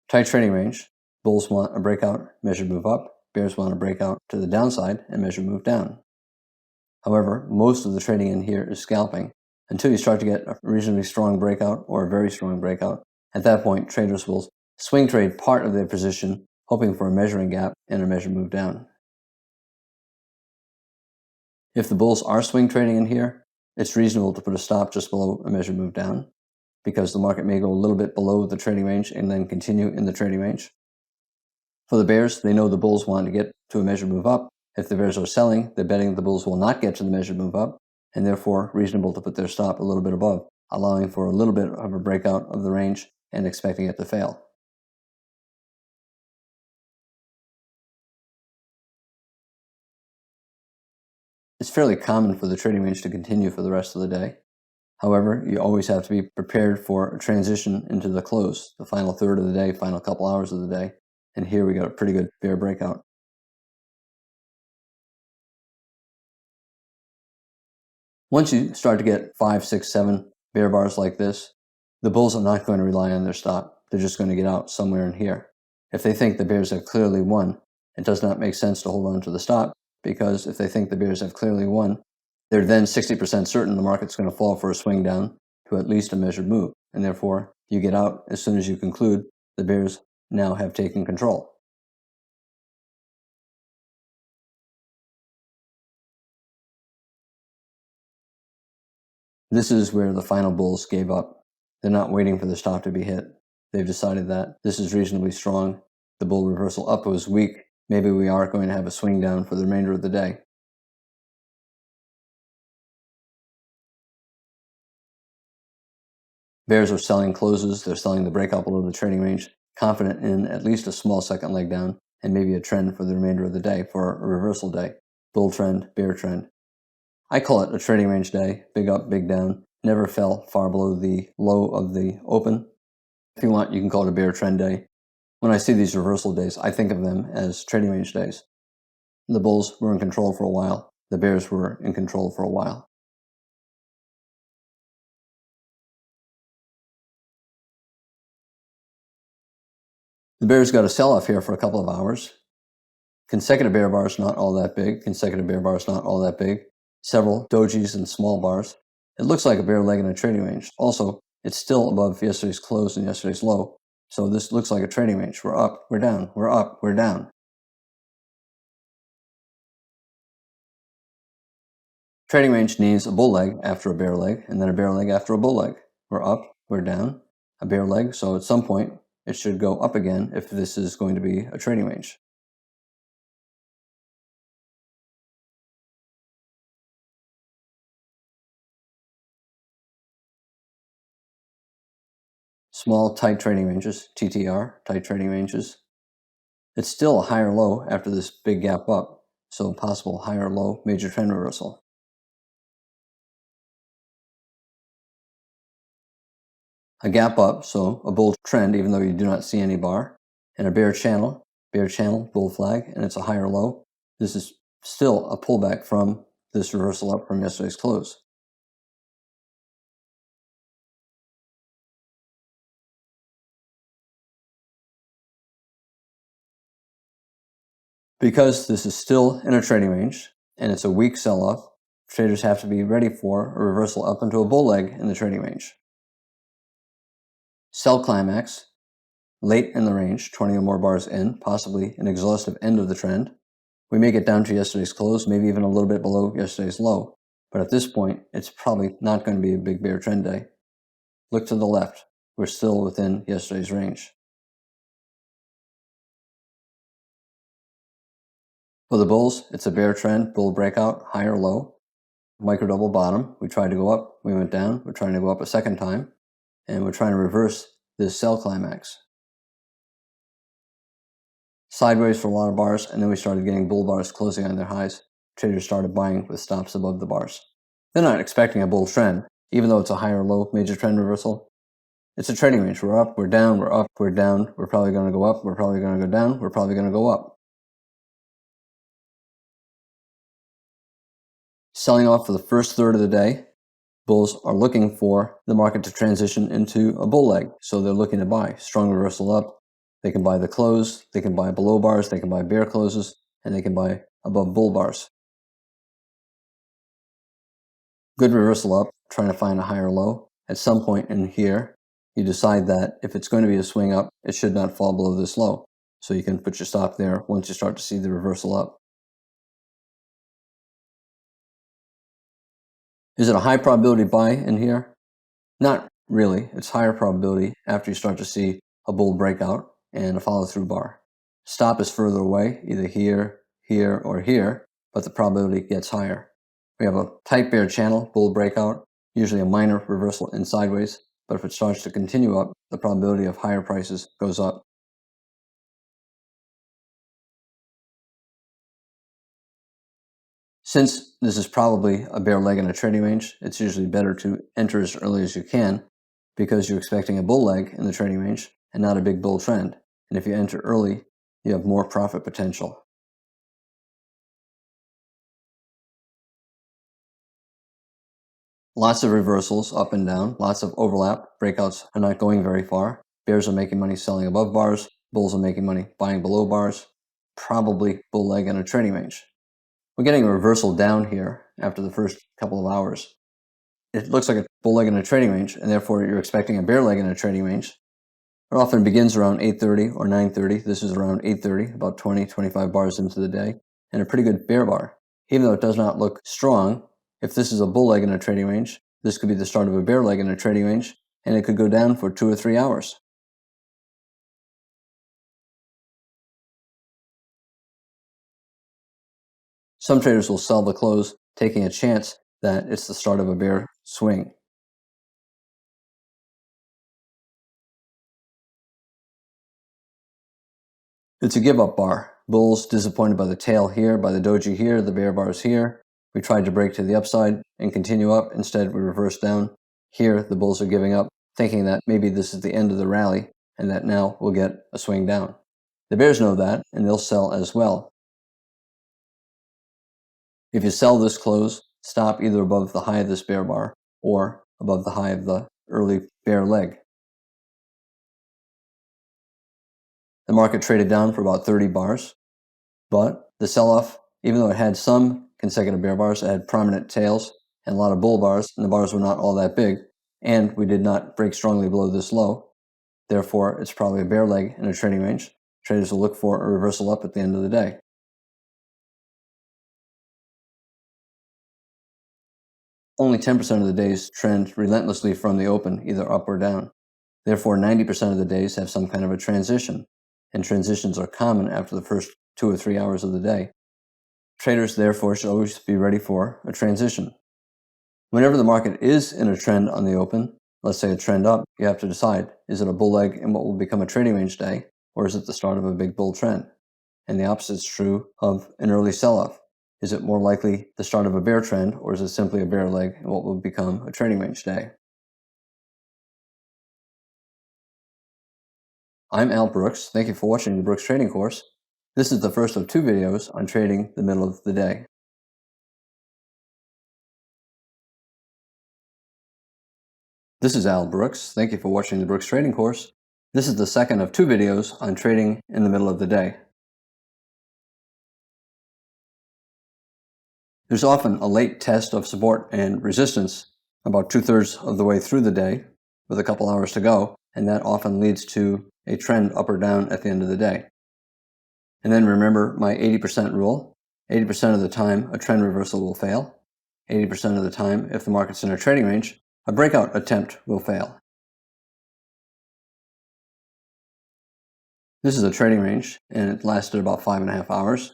Tight trading range. Bulls want a breakout, measured move up. Bears want a breakout to the downside and measured move down. However, most of the trading in here is scalping until you start to get a reasonably strong breakout or a very strong breakout. At that point, traders will swing trade part of their position, hoping for a measuring gap and a measured move down. If the bulls are swing trading in here, it's reasonable to put a stop just below a measured move down, because the market may go a little bit below the trading range and then continue in the trading range. For the bears, they know the bulls want to get to a measured move up. If the bears are selling, they're betting the bulls will not get to the measured move up, and therefore reasonable to put their stop a little bit above, allowing for a little bit of a breakout of the range and expecting it to fail. It's fairly common for the trading range to continue for the rest of the day. However, you always have to be prepared for a transition into the close, the final third of the day, final couple hours of the day. And here we got a pretty good bear breakout. Once you start to get 5, 6, 7 bear bars like this, the bulls are not going to rely on their stop. They're just going to get out somewhere in here. If they think the bears have clearly won, it does not make sense to hold on to the stop, because if they think the bears have clearly won, they're then 60% certain the market's going to fall for a swing down to at least a measured move, and therefore you get out as soon as you conclude the bears now have taken control. This is where the final bulls gave up. They're not waiting for the stop to be hit. They've decided that this is reasonably strong. The bull reversal up was weak. Maybe we are going to have a swing down for the remainder of the day. Bears are selling closes. They're selling the breakout below the trading range, confident in at least a small second leg down and maybe a trend for the remainder of the day for a reversal day. Bull trend, bear trend. I call it a trading range day, big up, big down, never fell far below the low of the open. If you want, you can call it a bear trend day. When I see these reversal days, I think of them as trading range days. The bulls were in control for a while. The bears were in control for a while. The bears got a sell-off here for a couple of hours. Consecutive bear bars, not all that big. Consecutive bear bars, not all that big. Several dojis and small bars. It looks like a bear leg in a trading range. Also, it's still above yesterday's close and yesterday's low. So this looks like a trading range. We're up, we're down, we're up, we're down. Trading range needs a bull leg after a bear leg, and then a bear leg after a bull leg. We're up, we're down, a bear leg. So at some point, it should go up again if this is going to be a trading range. Small tight trading ranges, TTR, tight trading ranges. It's still a higher low after this big gap up, so possible higher low major trend reversal. A gap up, so a bull trend even though you do not see any bar, and a bear channel, bull flag, and it's a higher low. This is still a pullback from this reversal up from yesterday's close. Because this is still in a trading range and it's a weak sell-off, traders have to be ready for a reversal up into a bull leg in the trading range. Sell climax, late in the range, 20 or more bars in, possibly an exhaustive end of the trend. We may get down to yesterday's close, maybe even a little bit below yesterday's low, but at this point, it's probably not going to be a big bear trend day. Look to the left. We're still within yesterday's range. For the bulls, it's a bear trend, bull breakout, high or low, micro double bottom. We tried to go up, we went down. We're trying to go up a second time, and we're trying to reverse this sell climax. Sideways for a lot of bars, and then we started getting bull bars closing on their highs. Traders started buying with stops above the bars. They're not expecting a bull trend, even though it's a high or low major trend reversal. It's a trading range. We're up, we're down, we're up, we're down. We're probably going to go up, we're probably going to go down, we're probably going to go up. Selling off for the first third of the day, bulls are looking for the market to transition into a bull leg. So they're looking to buy. Strong reversal up. They can buy the close, they can buy below bars, they can buy bear closes, and they can buy above bull bars. Good reversal up, trying to find a higher low. At some point in here, you decide that if it's going to be a swing up, it should not fall below this low. So you can put your stop there once you start to see the reversal up. Is it a high probability buy in here? Not really. It's higher probability after you start to see a bull breakout and a follow-through bar. Stop is further away, either here, here, or here, but the probability gets higher. We have a tight bear channel, bull breakout, usually a minor reversal in sideways, but if it starts to continue up, the probability of higher prices goes up. Since this is probably a bear leg in a trading range, it's usually better to enter as early as you can because you're expecting a bull leg in the trading range and not a big bull trend. And if you enter early, you have more profit potential. Lots of reversals up and down, lots of overlap. Breakouts are not going very far. Bears are making money selling above bars. Bulls are making money buying below bars. Probably bull leg in a trading range. We're getting a reversal down here after the first couple of hours. It looks like a bull leg in a trading range, and therefore you're expecting a bear leg in a trading range. It often begins around 8:30 or 9:30. This is around 8:30, about 20-25 bars into the day, and a pretty good bear bar. Even though it does not look strong, if this is a bull leg in a trading range, this could be the start of a bear leg in a trading range, and it could go down for 2 or 3 hours. Some traders will sell the close, taking a chance that it's the start of a bear swing. It's a give-up bar. Bulls disappointed by the tail here, by the doji here, the bear bars here. We tried to break to the upside and continue up. Instead, we reversed down. Here, the bulls are giving up, thinking that maybe this is the end of the rally and that now we'll get a swing down. The bears know that, and they'll sell as well. If you sell this close, stop either above the high of this bear bar or above the high of the early bear leg. The market traded down for about 30 bars, but the sell-off, even though it had some consecutive bear bars, it had prominent tails and a lot of bull bars, and the bars were not all that big, and we did not break strongly below this low. Therefore, it's probably a bear leg in a trading range. Traders will look for a reversal up at the end of the day. Only 10% of the days trend relentlessly from the open, either up or down. Therefore, 90% of the days have some kind of a transition, and transitions are common after the first 2 or 3 hours of the day. Traders, therefore, should always be ready for a transition. Whenever the market is in a trend on the open, let's say a trend up, you have to decide, is it a bull leg in what will become a trading range day, or is it the start of a big bull trend? And the opposite is true of an early sell-off. Is it more likely the start of a bear trend, or is it simply a bear leg in what will become a trading range day? I'm Al Brooks. Thank you for watching the Brooks Trading Course. This is the first of 2 videos on trading the middle of the day. This is Al Brooks. Thank you for watching the Brooks Trading Course. This is the second of 2 videos on trading in the middle of the day. There's often a late test of support and resistance about 2/3 of the way through the day with a couple hours to go, and that often leads to a trend up or down at the end of the day. And then remember my 80% rule. 80% of the time, a trend reversal will fail. 80% of the time, if the market's in a trading range, a breakout attempt will fail. This is a trading range, and it lasted about 5.5 hours.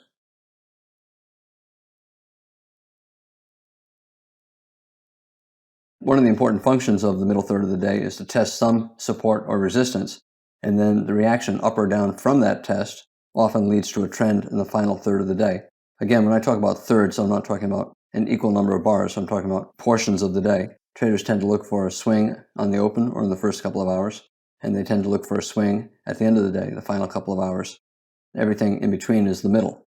One of the important functions of the middle third of the day is to test some support or resistance, and then the reaction up or down from that test often leads to a trend in the final third of the day. Again, when I talk about thirds, I'm not talking about an equal number of bars. I'm talking about portions of the day. Traders tend to look for a swing on the open or in the first couple of hours, and they tend to look for a swing at the end of the day, the final couple of hours. Everything in between is the middle.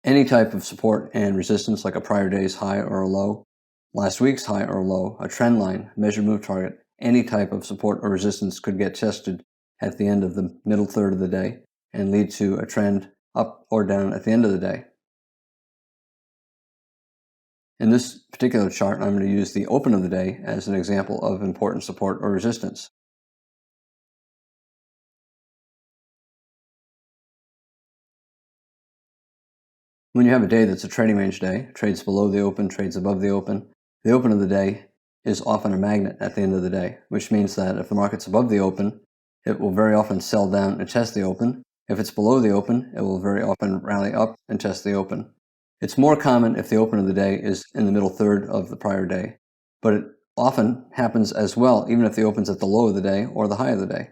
Any type of support and resistance, like a prior day's high or a low, last week's high or low, a trend line, measured move target, any type of support or resistance could get tested at the end of the middle third of the day and lead to a trend up or down at the end of the day. In this particular chart, I'm going to use the open of the day as an example of important support or resistance. When you have a day that's a trading range day, trades below the open, trades above the open of the day is often a magnet at the end of the day, which means that if the market's above the open, it will very often sell down and test the open. If it's below the open, it will very often rally up and test the open. It's more common if the open of the day is in the middle third of the prior day, but it often happens as well, even if the open's at the low of the day or the high of the day.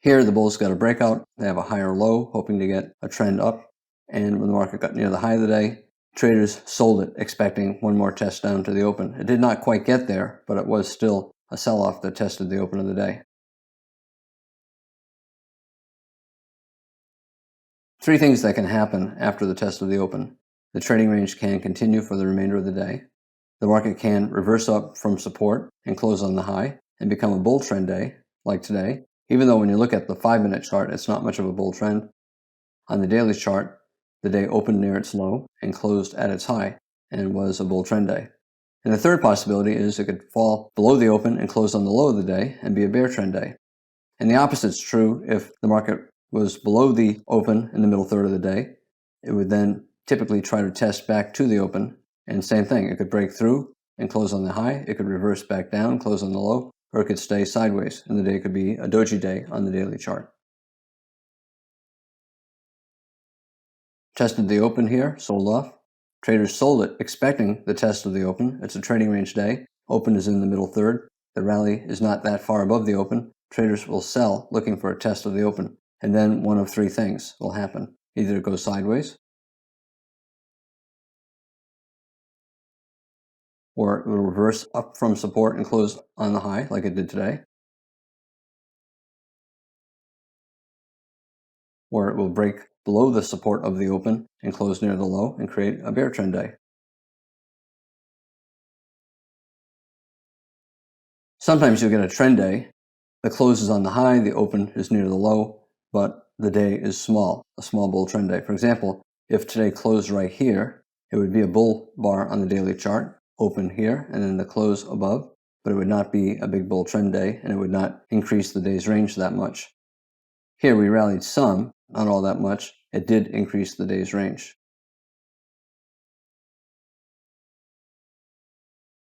Here, the bulls got a breakout. They have a higher low, hoping to get a trend up. And when the market got near the high of the day, traders sold it, expecting one more test down to the open. It did not quite get there, but it was still a sell-off that tested the open of the day. Three things that can happen after the test of the open. The trading range can continue for the remainder of the day. The market can reverse up from support and close on the high and become a bull trend day, like today, even though when you look at the 5-minute chart, it's not much of a bull trend. On the daily chart, the day opened near its low and closed at its high and was a bull trend day. And the third possibility is it could fall below the open and close on the low of the day and be a bear trend day. And the opposite is true if the market was below the open in the middle third of the day. It would then typically try to test back to the open, and same thing, it could break through and close on the high, it could reverse back down, close on the low, or it could stay sideways, and the day could be a doji day on the daily chart. Tested the open here, sold off. Traders sold it expecting the test of the open. It's a trading range day. Open is in the middle third. The rally is not that far above the open. Traders will sell looking for a test of the open. And then one of three things will happen. Either it goes sideways, or it will reverse up from support and close on the high like it did today, or it will break below the support of the open and close near the low and create a bear trend day. Sometimes you'll get a trend day. The close is on the high, the open is near the low, but the day is small, a small bull trend day. For example, if today closed right here, it would be a bull bar on the daily chart, open here, and then the close above, but it would not be a big bull trend day, and it would not increase the day's range that much. Here we rallied some, not all that much. It did increase the day's range.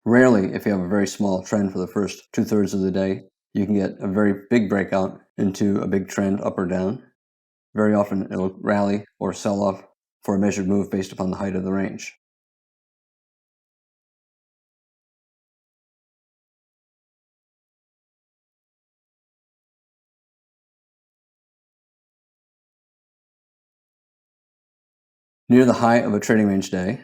Rarely, if you have a very small trend for the first 2/3 of the day, you can get a very big breakout into a big trend up or down. Very often it'll rally or sell off for a measured move based upon the height of the range. Near the high of a trading range day,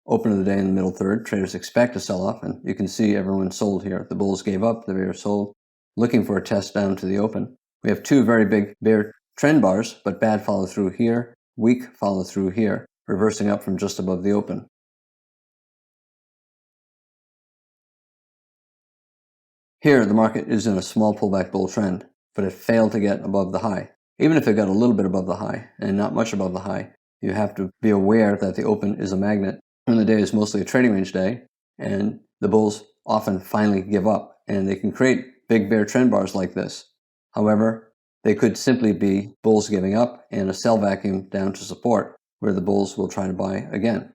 open of the day in the middle third, traders expect a sell-off, and you can see everyone sold here. The bulls gave up, the bears sold, looking for a test down to the open. We have two very big bear trend bars, but bad follow through here, weak follow through here, reversing up from just above the open. Here, the market is in a small pullback bull trend, but it failed to get above the high. Even if it got a little bit above the high and not much above the high, you have to be aware that the open is a magnet. When the day is mostly a trading range day, and the bulls often finally give up, and they can create big bear trend bars like this. However, they could simply be bulls giving up and a sell vacuum down to support, where the bulls will try to buy again.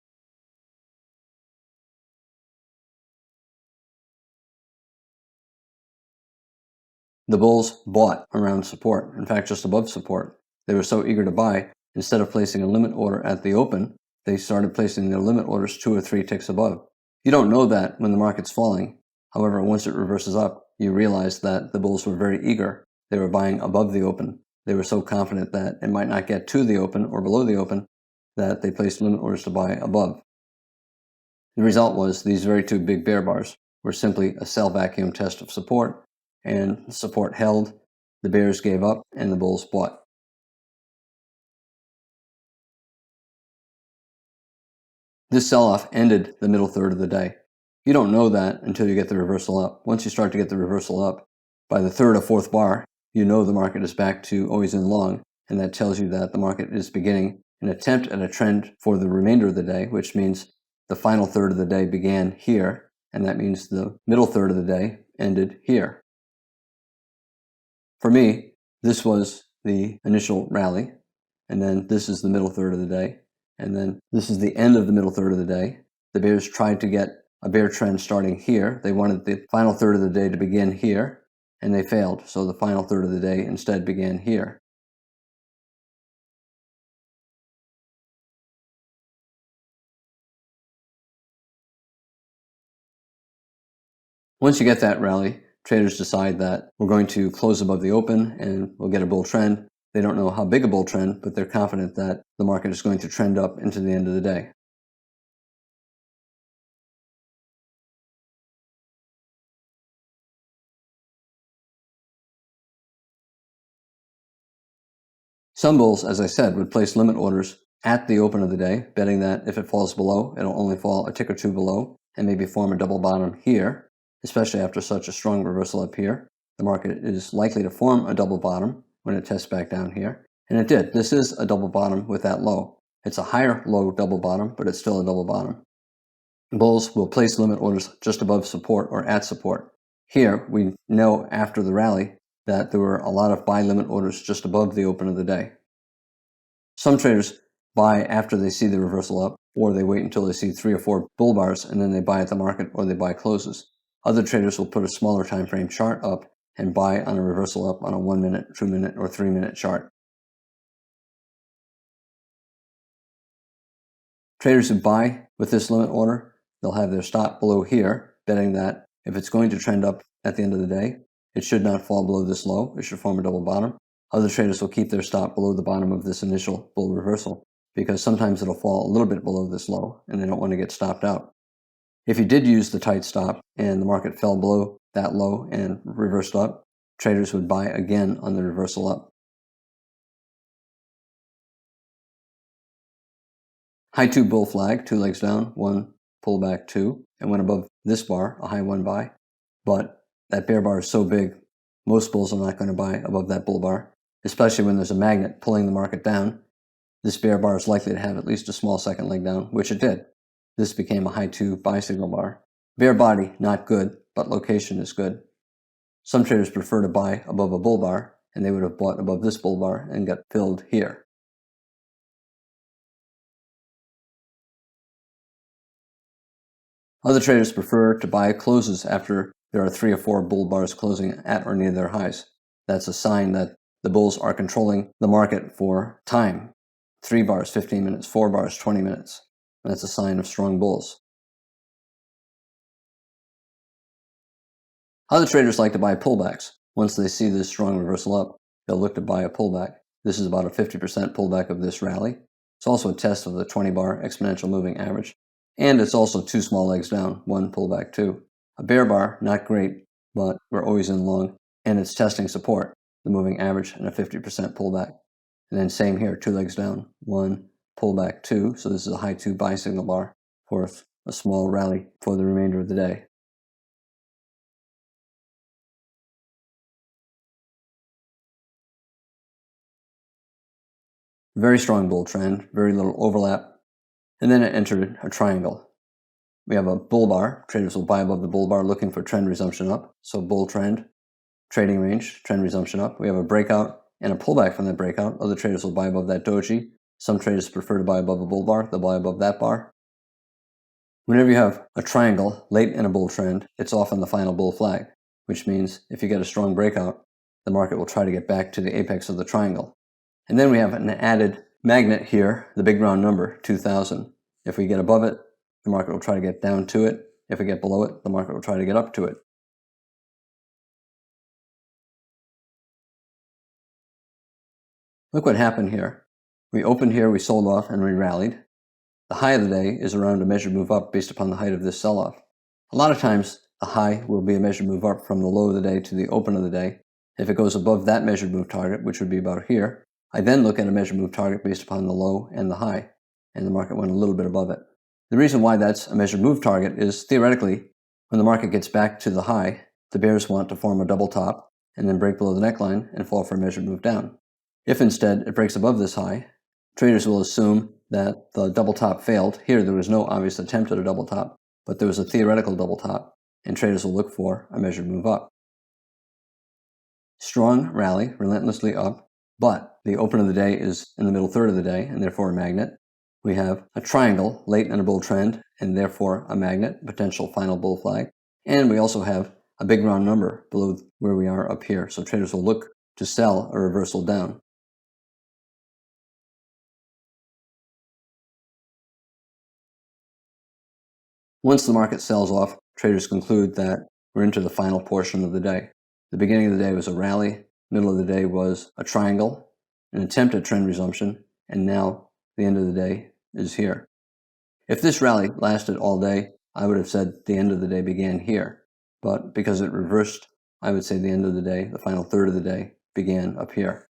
The bulls bought around support, in fact, just above support. They were so eager to buy, instead of placing a limit order at the open, they started placing their limit orders 2 or 3 ticks above. You don't know that when the market's falling. However, once it reverses up, you realize that the bulls were very eager. They were buying above the open. They were so confident that it might not get to the open or below the open that they placed limit orders to buy above. The result was these very 2 big bear bars were simply a sell vacuum test of support, and support held, the bears gave up, and the bulls bought. This sell-off ended the middle third of the day. You don't know that until you get the reversal up. Once you start to get the reversal up, by the third or fourth bar, you know the market is back to always in long, and that tells you that the market is beginning an attempt at a trend for the remainder of the day, which means the final third of the day began here, and that means the middle third of the day ended here. For me, this was the initial rally, and then this is the middle third of the day, and then this is the end of the middle third of the day. The bears tried to get a bear trend starting here. They wanted the final third of the day to begin here, and they failed, so the final third of the day instead began here. Once you get that rally, traders decide that we're going to close above the open and we'll get a bull trend. They don't know how big a bull trend, but they're confident that the market is going to trend up into the end of the day. Some bulls, as I said, would place limit orders at the open of the day, betting that if it falls below, it'll only fall a tick or 2 below and maybe form a double bottom here, especially after such a strong reversal up here. The market is likely to form a double bottom when it tests back down here. And it did. This is a double bottom with that low. It's a higher low double bottom, but it's still a double bottom. Bulls will place limit orders just above support or at support. Here, we know after the rally that there were a lot of buy limit orders just above the open of the day. Some traders buy after they see the reversal up, or they wait until they see 3 or 4 bull bars and then they buy at the market or they buy closes. Other traders will put a smaller time frame chart up and buy on a reversal up on a 1 minute, 2 minute, or 3 minute chart. Traders who buy with this limit order, they'll have their stop below here, betting that if it's going to trend up at the end of the day, it should not fall below this low. It should form a double bottom. Other traders will keep their stop below the bottom of this initial bull reversal because sometimes it'll fall a little bit below this low and they don't want to get stopped out. If you did use the tight stop and the market fell below that low and reversed up, traders would buy again on the reversal up. High 2 bull flag, 2 legs down, 1 pullback 2, and went above this bar, a high 1 buy. But that bear bar is so big, most bulls are not going to buy above that bull bar, especially when there's a magnet pulling the market down. This bear bar is likely to have at least a small second leg down, which it did. This became a high 2 buy signal bar. Bear body, not good, but location is good. Some traders prefer to buy above a bull bar, and they would have bought above this bull bar and got filled here. Other traders prefer to buy closes after there are 3 or 4 bull bars closing at or near their highs. That's a sign that the bulls are controlling the market for time. 3 bars, 15 minutes, 4 bars, 20 minutes. That's a sign of strong bulls. Other traders like to buy pullbacks. Once they see this strong reversal up, they'll look to buy a pullback. This is about a 50% pullback of this rally. It's also a test of the 20-bar exponential moving average. And it's also 2 small legs down, 1 pullback 2. A bear bar, not great, but we're always in long. And it's testing support, the moving average, and a 50% pullback. And then same here, 2 legs down, 1 pullback 2. So this is a high 2 buy signal bar for a small rally for the remainder of the day. Very strong bull trend, very little overlap, and then it entered a triangle. We have a bull bar. Traders will buy above the bull bar looking for trend resumption up. So bull trend, trading range, trend resumption up. We have a breakout and a pullback from that breakout. Other traders will buy above that doji. Some traders prefer to buy above a bull bar. They'll buy above that bar. Whenever you have a triangle late in a bull trend, it's often the final bull flag, which means if you get a strong breakout, the market will try to get back to the apex of the triangle. And then we have an added magnet here, the big round number, 2000. If we get above it, the market will try to get down to it. If we get below it, the market will try to get up to it. Look what happened here. We opened here, we sold off, and we rallied. The high of the day is around a measured move up based upon the height of this sell-off. A lot of times, the high will be a measured move up from the low of the day to the open of the day. If it goes above that measured move target, which would be about here, I then look at a measured move target based upon the low and the high, and the market went a little bit above it. The reason why that's a measured move target is theoretically, when the market gets back to the high, the bears want to form a double top and then break below the neckline and fall for a measured move down. If instead it breaks above this high, traders will assume that the double top failed. Here there was no obvious attempt at a double top, but there was a theoretical double top, and traders will look for a measured move up. Strong rally, relentlessly up, but the open of the day is in the middle third of the day, and therefore a magnet. We have a triangle late in a bull trend, and therefore a magnet, potential final bull flag. And we also have a big round number below where we are up here. So traders will look to sell a reversal down. Once the market sells off, traders conclude that we're into the final portion of the day. The beginning of the day was a rally, middle of the day was a triangle, an attempt at trend resumption, and now the end of the day is here. If this rally lasted all day, I would have said the end of the day began here. But because it reversed, I would say the end of the day, the final third of the day, began up here.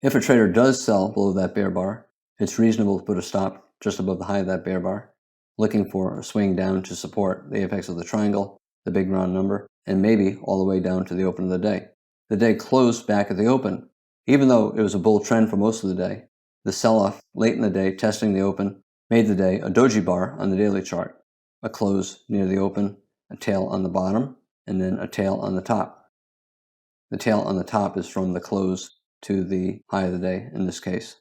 If a trader does sell below that bear bar, it's reasonable to put a stop just above the high of that bear bar, looking for a swing down to support the apex of the triangle, the big round number, and maybe all the way down to the open of the day. The day closed back at the open. Even though it was a bull trend for most of the day, the sell-off late in the day, testing the open, made the day a doji bar on the daily chart, a close near the open, a tail on the bottom, and then a tail on the top. The tail on the top is from the close to the high of the day in this case.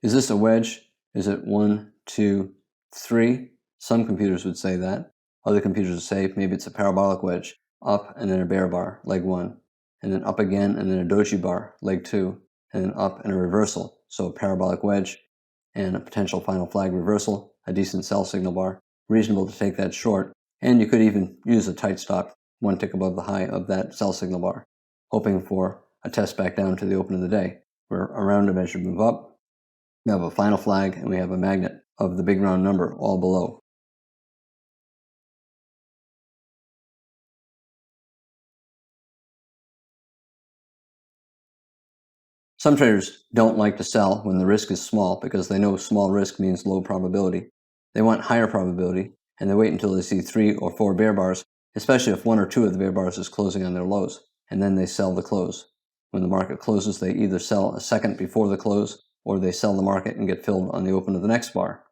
Is this a wedge? Is it 1, 2, 3? Some computers would say that. Other computers would say maybe it's a parabolic wedge, up and then a bear bar, leg 1, and then up again and then a doji bar, leg 2, and then up and a reversal. So a parabolic wedge and a potential final flag reversal, a decent sell signal bar. Reasonable to take that short, and you could even use a tight stop 1 tick above the high of that sell signal bar, hoping for a test back down to the open of the day. We're around a measured move up. We have a final flag and we have a magnet of the big round number all below. Some traders don't like to sell when the risk is small because they know small risk means low probability. They want higher probability, and they wait until they see 3 or 4 bear bars, especially if 1 or 2 of the bear bars is closing on their lows, and then they sell the close. When the market closes, they either sell a second before the close, or they sell the market and get filled on the open of the next bar.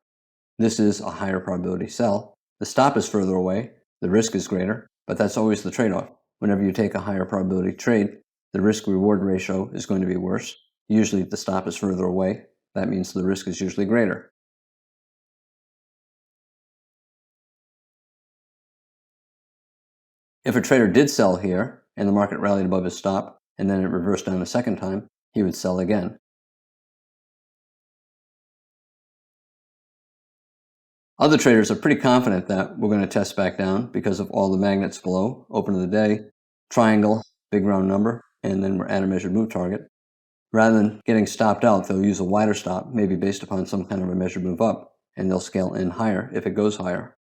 This is a higher probability sell. The stop is further away, the risk is greater, but that's always the trade-off. Whenever you take a higher probability trade, the risk-reward ratio is going to be worse. Usually the stop is further away. That means the risk is usually greater. If a trader did sell here, and the market rallied above his stop, and then it reversed down a second time, he would sell again. Other traders are pretty confident that we're going to test back down because of all the magnets below, open of the day, triangle, big round number, and then we're at a measured move target. Rather than getting stopped out, they'll use a wider stop, maybe based upon some kind of a measured move up, and they'll scale in higher if it goes higher.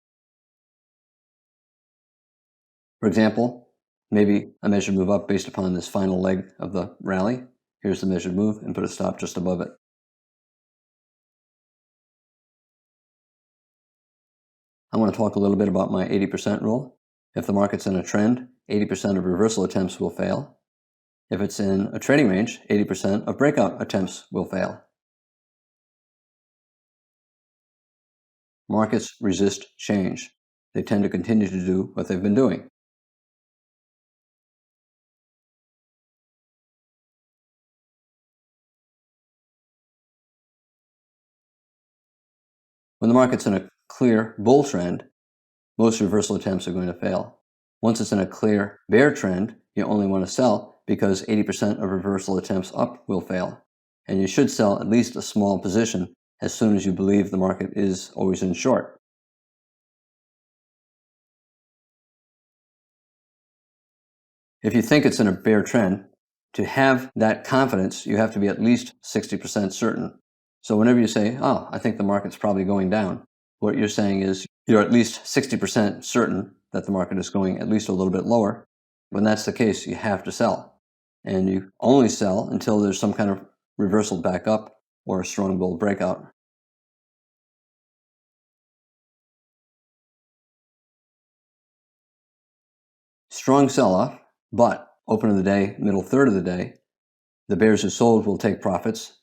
For example, maybe a measured move up based upon this final leg of the rally. Here's the measured move, and put a stop just above it. I want to talk a little bit about my 80% rule. If the market's in a trend, 80% of reversal attempts will fail. If it's in a trading range, 80% of breakout attempts will fail. Markets resist change. They tend to continue to do what they've been doing. When the market's in a clear bull trend, most reversal attempts are going to fail. Once it's in a clear bear trend, you only want to sell because 80% of reversal attempts up will fail. And you should sell at least a small position as soon as you believe the market is always in short. If you think it's in a bear trend, to have that confidence, you have to be at least 60% certain. So whenever you say, oh, I think the market's probably going down, what you're saying is you're at least 60% certain that the market is going at least a little bit lower. When that's the case, you have to sell. And you only sell until there's some kind of reversal back up or a strong bull breakout. Strong sell-off, but open of the day, middle third of the day, the bears who sold will take profits.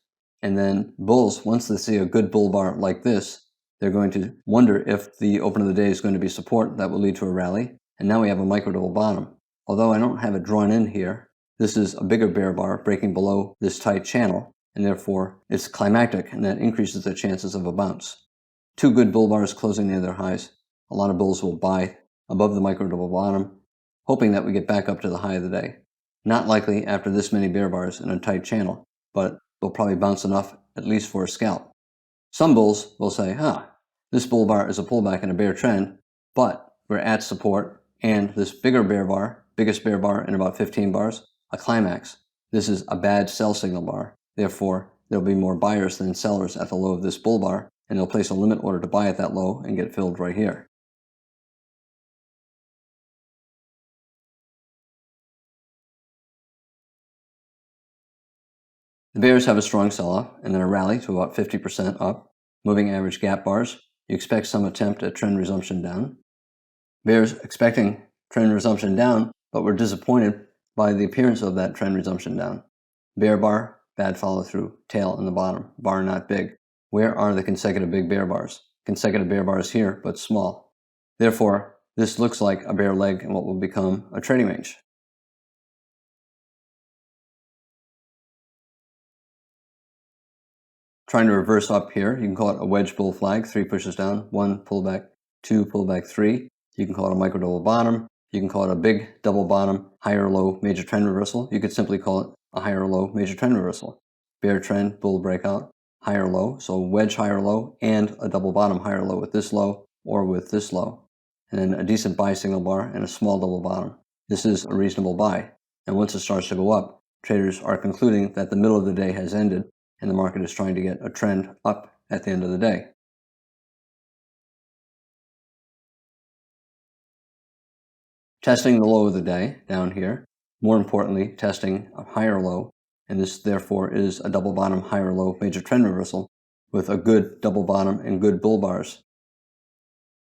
And then bulls, once they see a good bull bar like this, they're going to wonder if the open of the day is going to be support that will lead to a rally. And now we have a micro double bottom. Although I don't have it drawn in here, this is a bigger bear bar breaking below this tight channel, and therefore it's climactic, and that increases the chances of a bounce. Two good bull bars closing near their highs. A lot of bulls will buy above the micro double bottom, hoping that we get back up to the high of the day. Not likely after this many bear bars in a tight channel, but they'll probably bounce enough at least for a scalp. Some bulls will say, this bull bar is a pullback in a bear trend, but we're at support, and this bigger bear bar, biggest bear bar in about 15 bars, a climax. This is a bad sell signal bar. Therefore, there'll be more buyers than sellers at the low of this bull bar, and they'll place a limit order to buy at that low and get filled right here. The bears have a strong sell-off and then a rally to about 50% up. Moving average gap bars, you expect some attempt at trend resumption down. Bears expecting trend resumption down, but were disappointed by the appearance of that trend resumption down. Bear bar, bad follow through, tail in the bottom, bar not big. Where are the consecutive big bear bars? Consecutive bear bars here, but small. Therefore, this looks like a bear leg in what will become a trading range. Trying to reverse up here, you can call it a wedge bull flag, 3 pushes down, 1 pullback, 2 pullback, 3. You can call it a micro double bottom. You can call it a big double bottom, higher low major trend reversal. You could simply call it a higher low major trend reversal. Bear trend, bull breakout, higher low. So wedge higher low and a double bottom higher low with this low or with this low. And then a decent buy signal bar and a small double bottom. This is a reasonable buy. And once it starts to go up, traders are concluding that the middle of the day has ended and the market is trying to get a trend up at the end of the day. Testing the low of the day down here. More importantly, testing a higher low, and this therefore is a double bottom higher low major trend reversal with a good double bottom and good bull bars.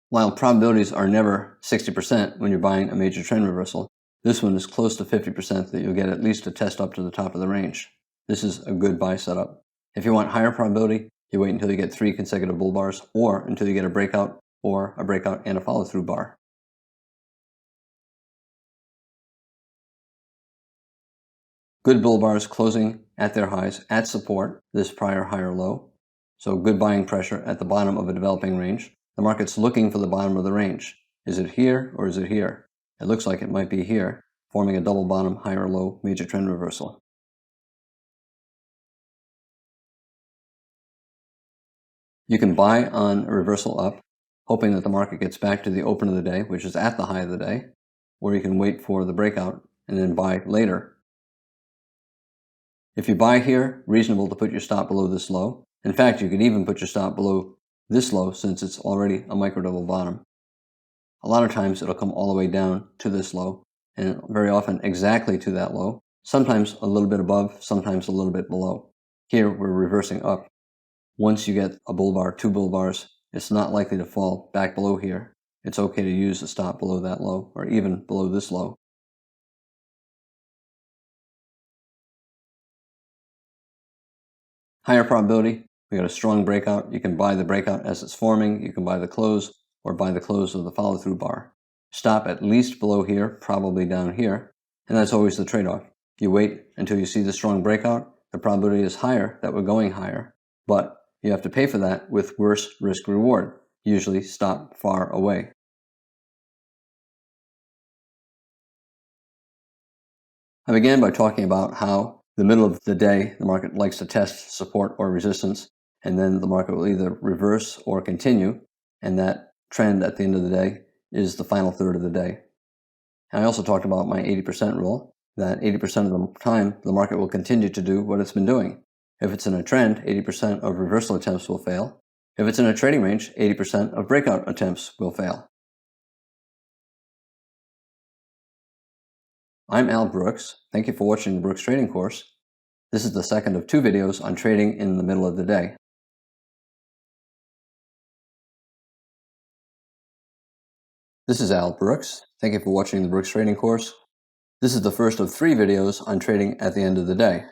While probabilities are never 60% when you're buying a major trend reversal, this one is close to 50% that you'll get at least a test up to the top of the range. This is a good buy setup. If you want higher probability, you wait until you get 3 consecutive bull bars or until you get a breakout or a breakout and a follow-through bar. Good bull bars closing at their highs at support, this prior higher low. So good buying pressure at the bottom of a developing range. The market's looking for the bottom of the range. Is it here or is it here? It looks like it might be here, forming a double bottom higher low major trend reversal. You can buy on a reversal up, hoping that the market gets back to the open of the day, which is at the high of the day, or you can wait for the breakout and then buy later. If you buy here, reasonable to put your stop below this low. In fact, you could even put your stop below this low since it's already a micro double bottom. A lot of times it'll come all the way down to this low, and very often exactly to that low, sometimes a little bit above, sometimes a little bit below. Here we're reversing up. Once you get a bull bar, 2 bull bars, it's not likely to fall back below here. it's okay to use a stop below that low or even below this low. Higher probability, we got a strong breakout. You can buy the breakout as it's forming, you can buy the close, or buy the close of the follow-through bar. Stop at least below here, probably down here, and that's always the trade-off. You wait until you see the strong breakout, the probability is higher that we're going higher, but you have to pay for that with worse risk-reward, usually stop far away. I began by talking about how the middle of the day, the market likes to test support or resistance, and then the market will either reverse or continue, and that trend at the end of the day is the final third of the day. And I also talked about my 80% rule, that 80% of the time the market will continue to do what it's been doing. If it's in a trend, 80% of reversal attempts will fail. If it's in a trading range, 80% of breakout attempts will fail. I'm Al Brooks. Thank you for watching the Brooks Trading Course. This is the second of 2 videos on trading in the middle of the day. This is Al Brooks. Thank you for watching the Brooks Trading Course. This is the first of 3 videos on trading at the end of the day.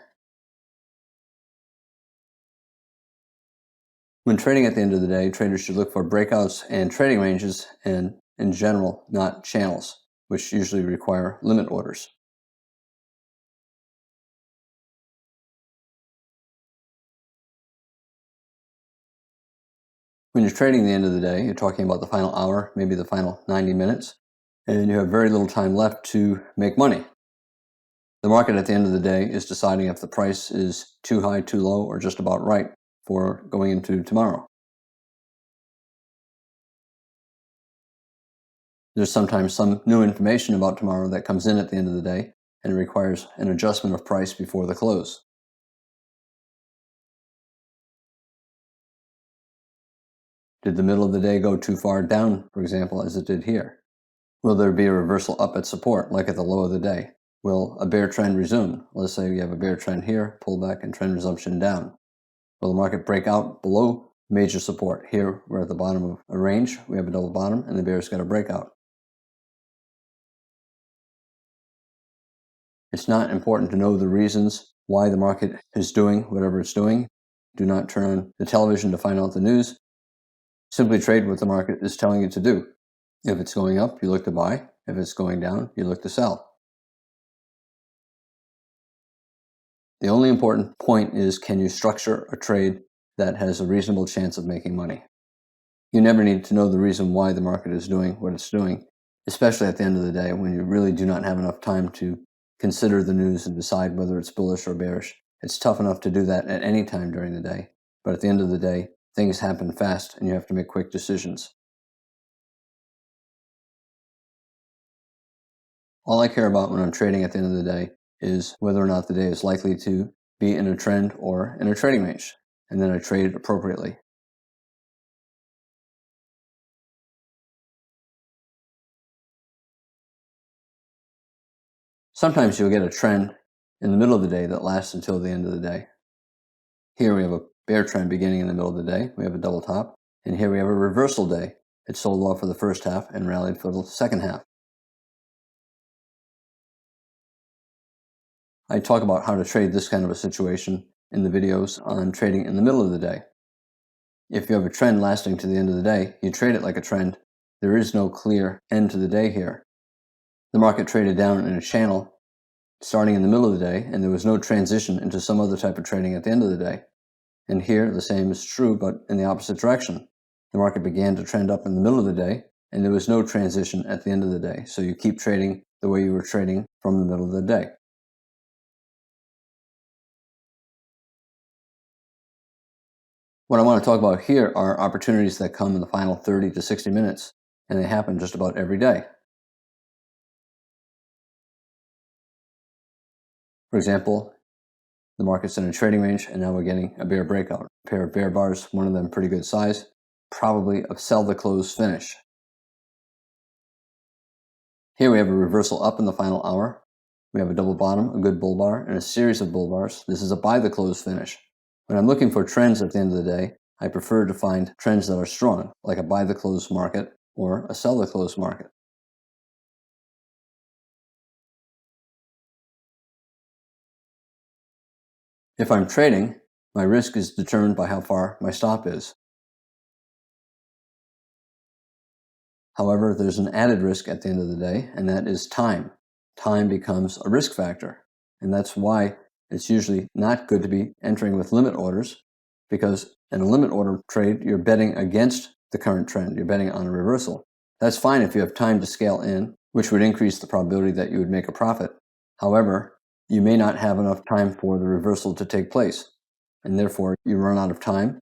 When trading at the end of the day, traders should look for breakouts and trading ranges, and in general, not channels, which usually require limit orders. When you're trading the end of the day, you're talking about the final hour, maybe the final 90 minutes, and you have very little time left to make money. The market at the end of the day is deciding if the price is too high, too low, or just about right for going into tomorrow. There's sometimes some new information about tomorrow that comes in at the end of the day, and it requires an adjustment of price before the close. Did the middle of the day go too far down, for example, as it did here? Will there be a reversal up at support, like at the low of the day? Will a bear trend resume? Let's say you have a bear trend here, pullback and trend resumption down. Will the market break out below major support? Here, we're at the bottom of a range. We have a double bottom, and the bear's got a breakout. It's not important to know the reasons why the market is doing whatever it's doing. Do not turn on the television to find out the news. Simply trade what the market is telling you to do. If it's going up, you look to buy. If it's going down, you look to sell. The only important point is, can you structure a trade that has a reasonable chance of making money? You never need to know the reason why the market is doing what it's doing, especially at the end of the day when you really do not have enough time to consider the news and decide whether it's bullish or bearish. It's tough enough to do that at any time during the day, but at the end of the day, things happen fast and you have to make quick decisions. All I care about when I'm trading at the end of the day is whether or not the day is likely to be in a trend or in a trading range, and then I trade appropriately. Sometimes you'll get a trend in the middle of the day that lasts until the end of the day. Here we have a bear trend beginning in the middle of the day. We have a double top. And here we have a reversal day. It sold off for the first half and rallied for the second half. I talk about how to trade this kind of a situation in the videos on trading in the middle of the day. If you have a trend lasting to the end of the day, you trade it like a trend. There is no clear end to the day here. The market traded down in a channel starting in the middle of the day, and there was no transition into some other type of trading at the end of the day. And here, the same is true, but in the opposite direction. The market began to trend up in the middle of the day, and there was no transition at the end of the day. So you keep trading the way you were trading from the middle of the day. What I want to talk about here are opportunities that come in the final 30 to 60 minutes, and they happen just about every day. For example, the market's in a trading range, and now we're getting a bear breakout. A pair of bear bars, one of them pretty good size, probably a sell the close finish. Here we have a reversal up in the final hour. We have a double bottom, a good bull bar, and a series of bull bars. This is a buy the close finish. When I'm looking for trends at the end of the day, I prefer to find trends that are strong, like a buy the close market or a sell the closed market. If I'm trading, my risk is determined by how far my stop is. However, there's an added risk at the end of the day, and that is time. Time becomes a risk factor, and that's why it's usually not good to be entering with limit orders, because in a limit order trade, you're betting against the current trend. You're betting on a reversal. That's fine if you have time to scale in, which would increase the probability that you would make a profit. However, you may not have enough time for the reversal to take place, and therefore you run out of time,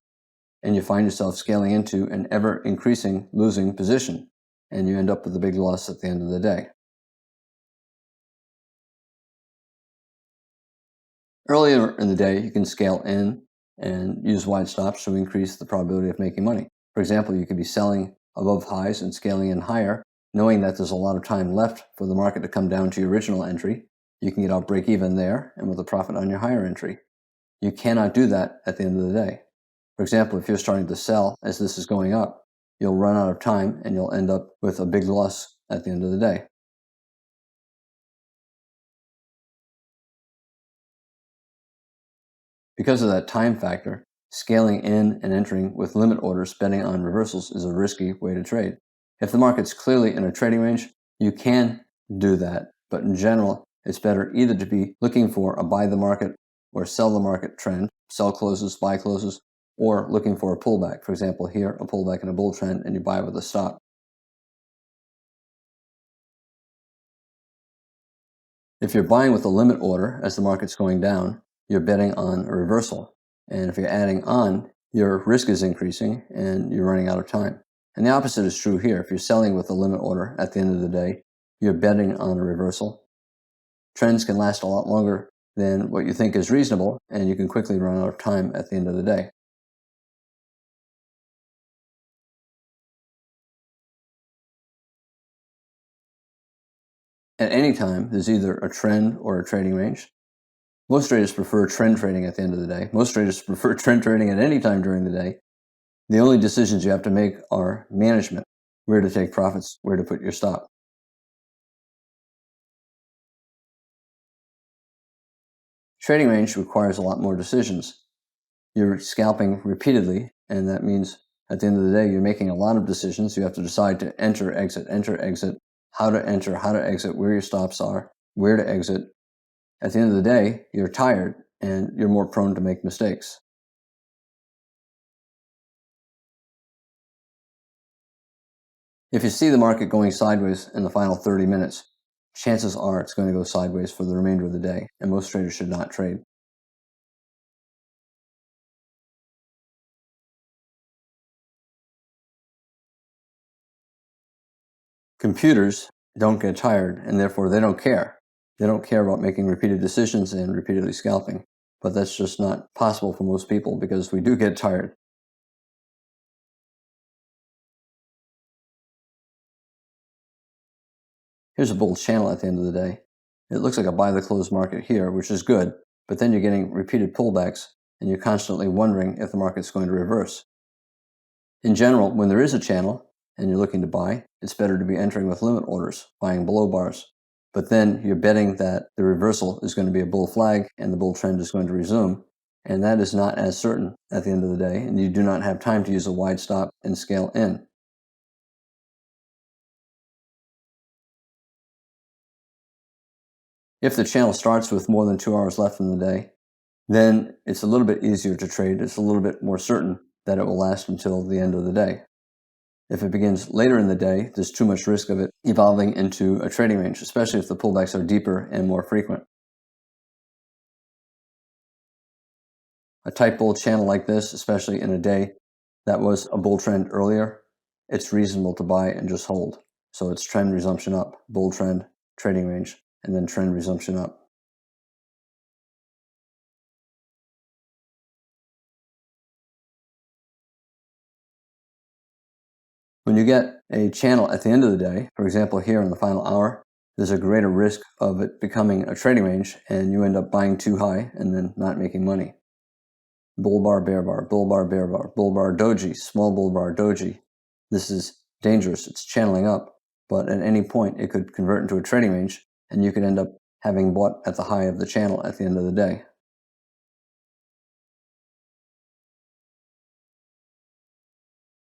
and you find yourself scaling into an ever-increasing losing position, and you end up with a big loss at the end of the day. Earlier in the day, you can scale in and use wide stops to increase the probability of making money. For example, you could be selling above highs and scaling in higher, knowing that there's a lot of time left for the market to come down to your original entry. You can get out break even there and with a profit on your higher entry. You cannot do that at the end of the day. For example, if you're starting to sell as this is going up, you'll run out of time and you'll end up with a big loss at the end of the day. Because of that time factor, scaling in and entering with limit orders betting on reversals is a risky way to trade. If the market's clearly in a trading range, you can do that, but in general, it's better either to be looking for a buy the market or sell the market trend, sell closes, buy closes, or looking for a pullback. For example, here, a pullback in a bull trend, and you buy with a stop. If you're buying with a limit order as the market's going down, you're betting on a reversal. And if you're adding on, your risk is increasing and you're running out of time. And the opposite is true here. If you're selling with a limit order at the end of the day, you're betting on a reversal. Trends can last a lot longer than what you think is reasonable, and you can quickly run out of time at the end of the day. At any time, there's either a trend or a trading range. Most traders prefer trend trading at the end of the day. Most traders prefer trend trading at any time during the day. The only decisions you have to make are management, where to take profits, where to put your stop. Trading range requires a lot more decisions. You're scalping repeatedly, and that means at the end of the day, you're making a lot of decisions. You have to decide to enter, exit, how to enter, how to exit, where your stops are, where to exit. At the end of the day, you're tired and you're more prone to make mistakes. If you see the market going sideways in the final 30 minutes, chances are it's going to go sideways for the remainder of the day, and most traders should not trade. Computers don't get tired, and therefore they don't care. They don't care about making repeated decisions and repeatedly scalping. But that's just not possible for most people because we do get tired. Here's a bull channel at the end of the day. It looks like a buy the close market here, which is good, but then you're getting repeated pullbacks and you're constantly wondering if the market's going to reverse. In general, when there is a channel and you're looking to buy, it's better to be entering with limit orders, buying below bars. But then you're betting that the reversal is going to be a bull flag and the bull trend is going to resume. And that is not as certain at the end of the day, and you do not have time to use a wide stop and scale in. If the channel starts with more than 2 hours left in the day, then it's a little bit easier to trade. It's a little bit more certain that it will last until the end of the day. If it begins later in the day, there's too much risk of it evolving into a trading range, especially if the pullbacks are deeper and more frequent. A tight bull channel like this, especially in a day that was a bull trend earlier, it's reasonable to buy and just hold. So it's trend resumption up, bull trend, trading range, and then trend resumption up. When you get a channel at the end of the day, for example, here in the final hour, there's a greater risk of it becoming a trading range and you end up buying too high and then not making money. Bull bar, bear bar, bull bar, bear bar, bull bar, doji, small bull bar, doji. This is dangerous. It's channeling up, but at any point it could convert into a trading range, and you could end up having bought at the high of the channel at the end of the day.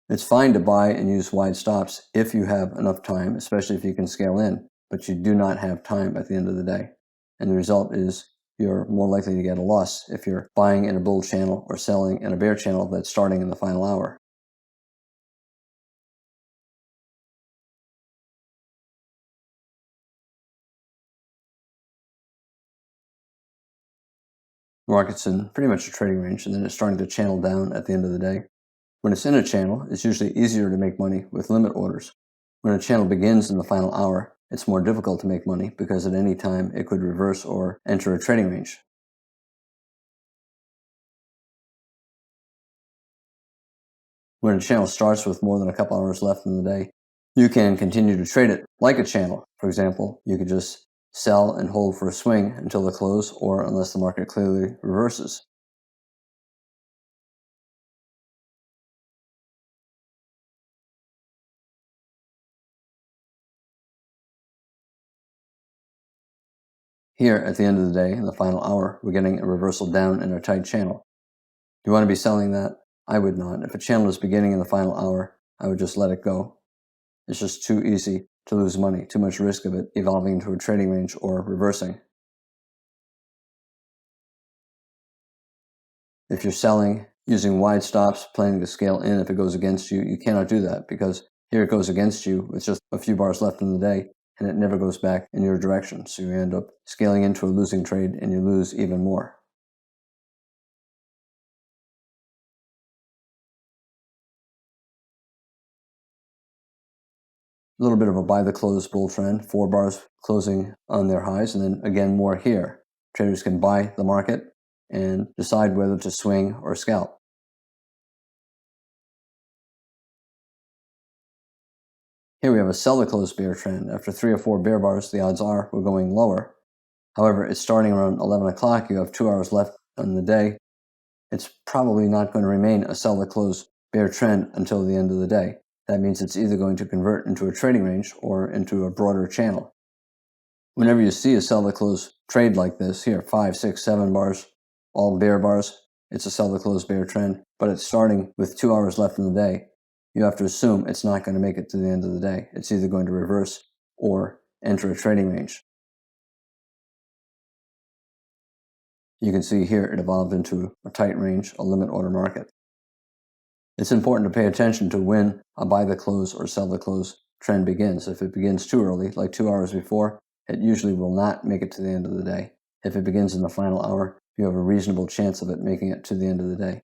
It's fine to buy and use wide stops if you have enough time, especially if you can scale in, but you do not have time at the end of the day. And the result is you're more likely to get a loss if you're buying in a bull channel or selling in a bear channel that's starting in the final hour. The market's in pretty much a trading range, and then it's starting to channel down at the end of the day. When it's in a channel, it's usually easier to make money with limit orders. When a channel begins in the final hour, it's more difficult to make money because at any time it could reverse or enter a trading range. When a channel starts with more than a couple hours left in the day, you can continue to trade it like a channel. For example, you could just sell and hold for a swing until the close or unless the market clearly reverses. Here, at the end of the day, in the final hour, we're getting a reversal down in a tight channel. Do you want to be selling that? I would not. If a channel is beginning in the final hour, I would just let it go. It's just too easy to lose money, too much risk of it evolving into a trading range or reversing. If you're selling using wide stops, planning to scale in if it goes against you, you cannot do that because here it goes against you with just a few bars left in the day and it never goes back in your direction. So you end up scaling into a losing trade and you lose even more. A little bit of a buy the close bull trend, 4 bars closing on their highs, and then again more here. Traders can buy the market and decide whether to swing or scalp. Here we have a sell the close bear trend. After 3 or 4 bear bars, the odds are we're going lower. However, it's starting around 11 o'clock. You have 2 hours left on the day. It's probably not going to remain a sell the close bear trend until the end of the day. That means it's either going to convert into a trading range or into a broader channel. Whenever you see a sell the close trade like this, here, 5, 6, 7 bars, all bear bars, it's a sell the close bear trend, but it's starting with 2 hours left in the day. You have to assume it's not going to make it to the end of the day. It's either going to reverse or enter a trading range. You can see here it evolved into a tight range, a limit order market. It's important to pay attention to when a buy the close or sell the close trend begins. If it begins too early, like 2 hours before, it usually will not make it to the end of the day. If it begins in the final hour, you have a reasonable chance of it making it to the end of the day.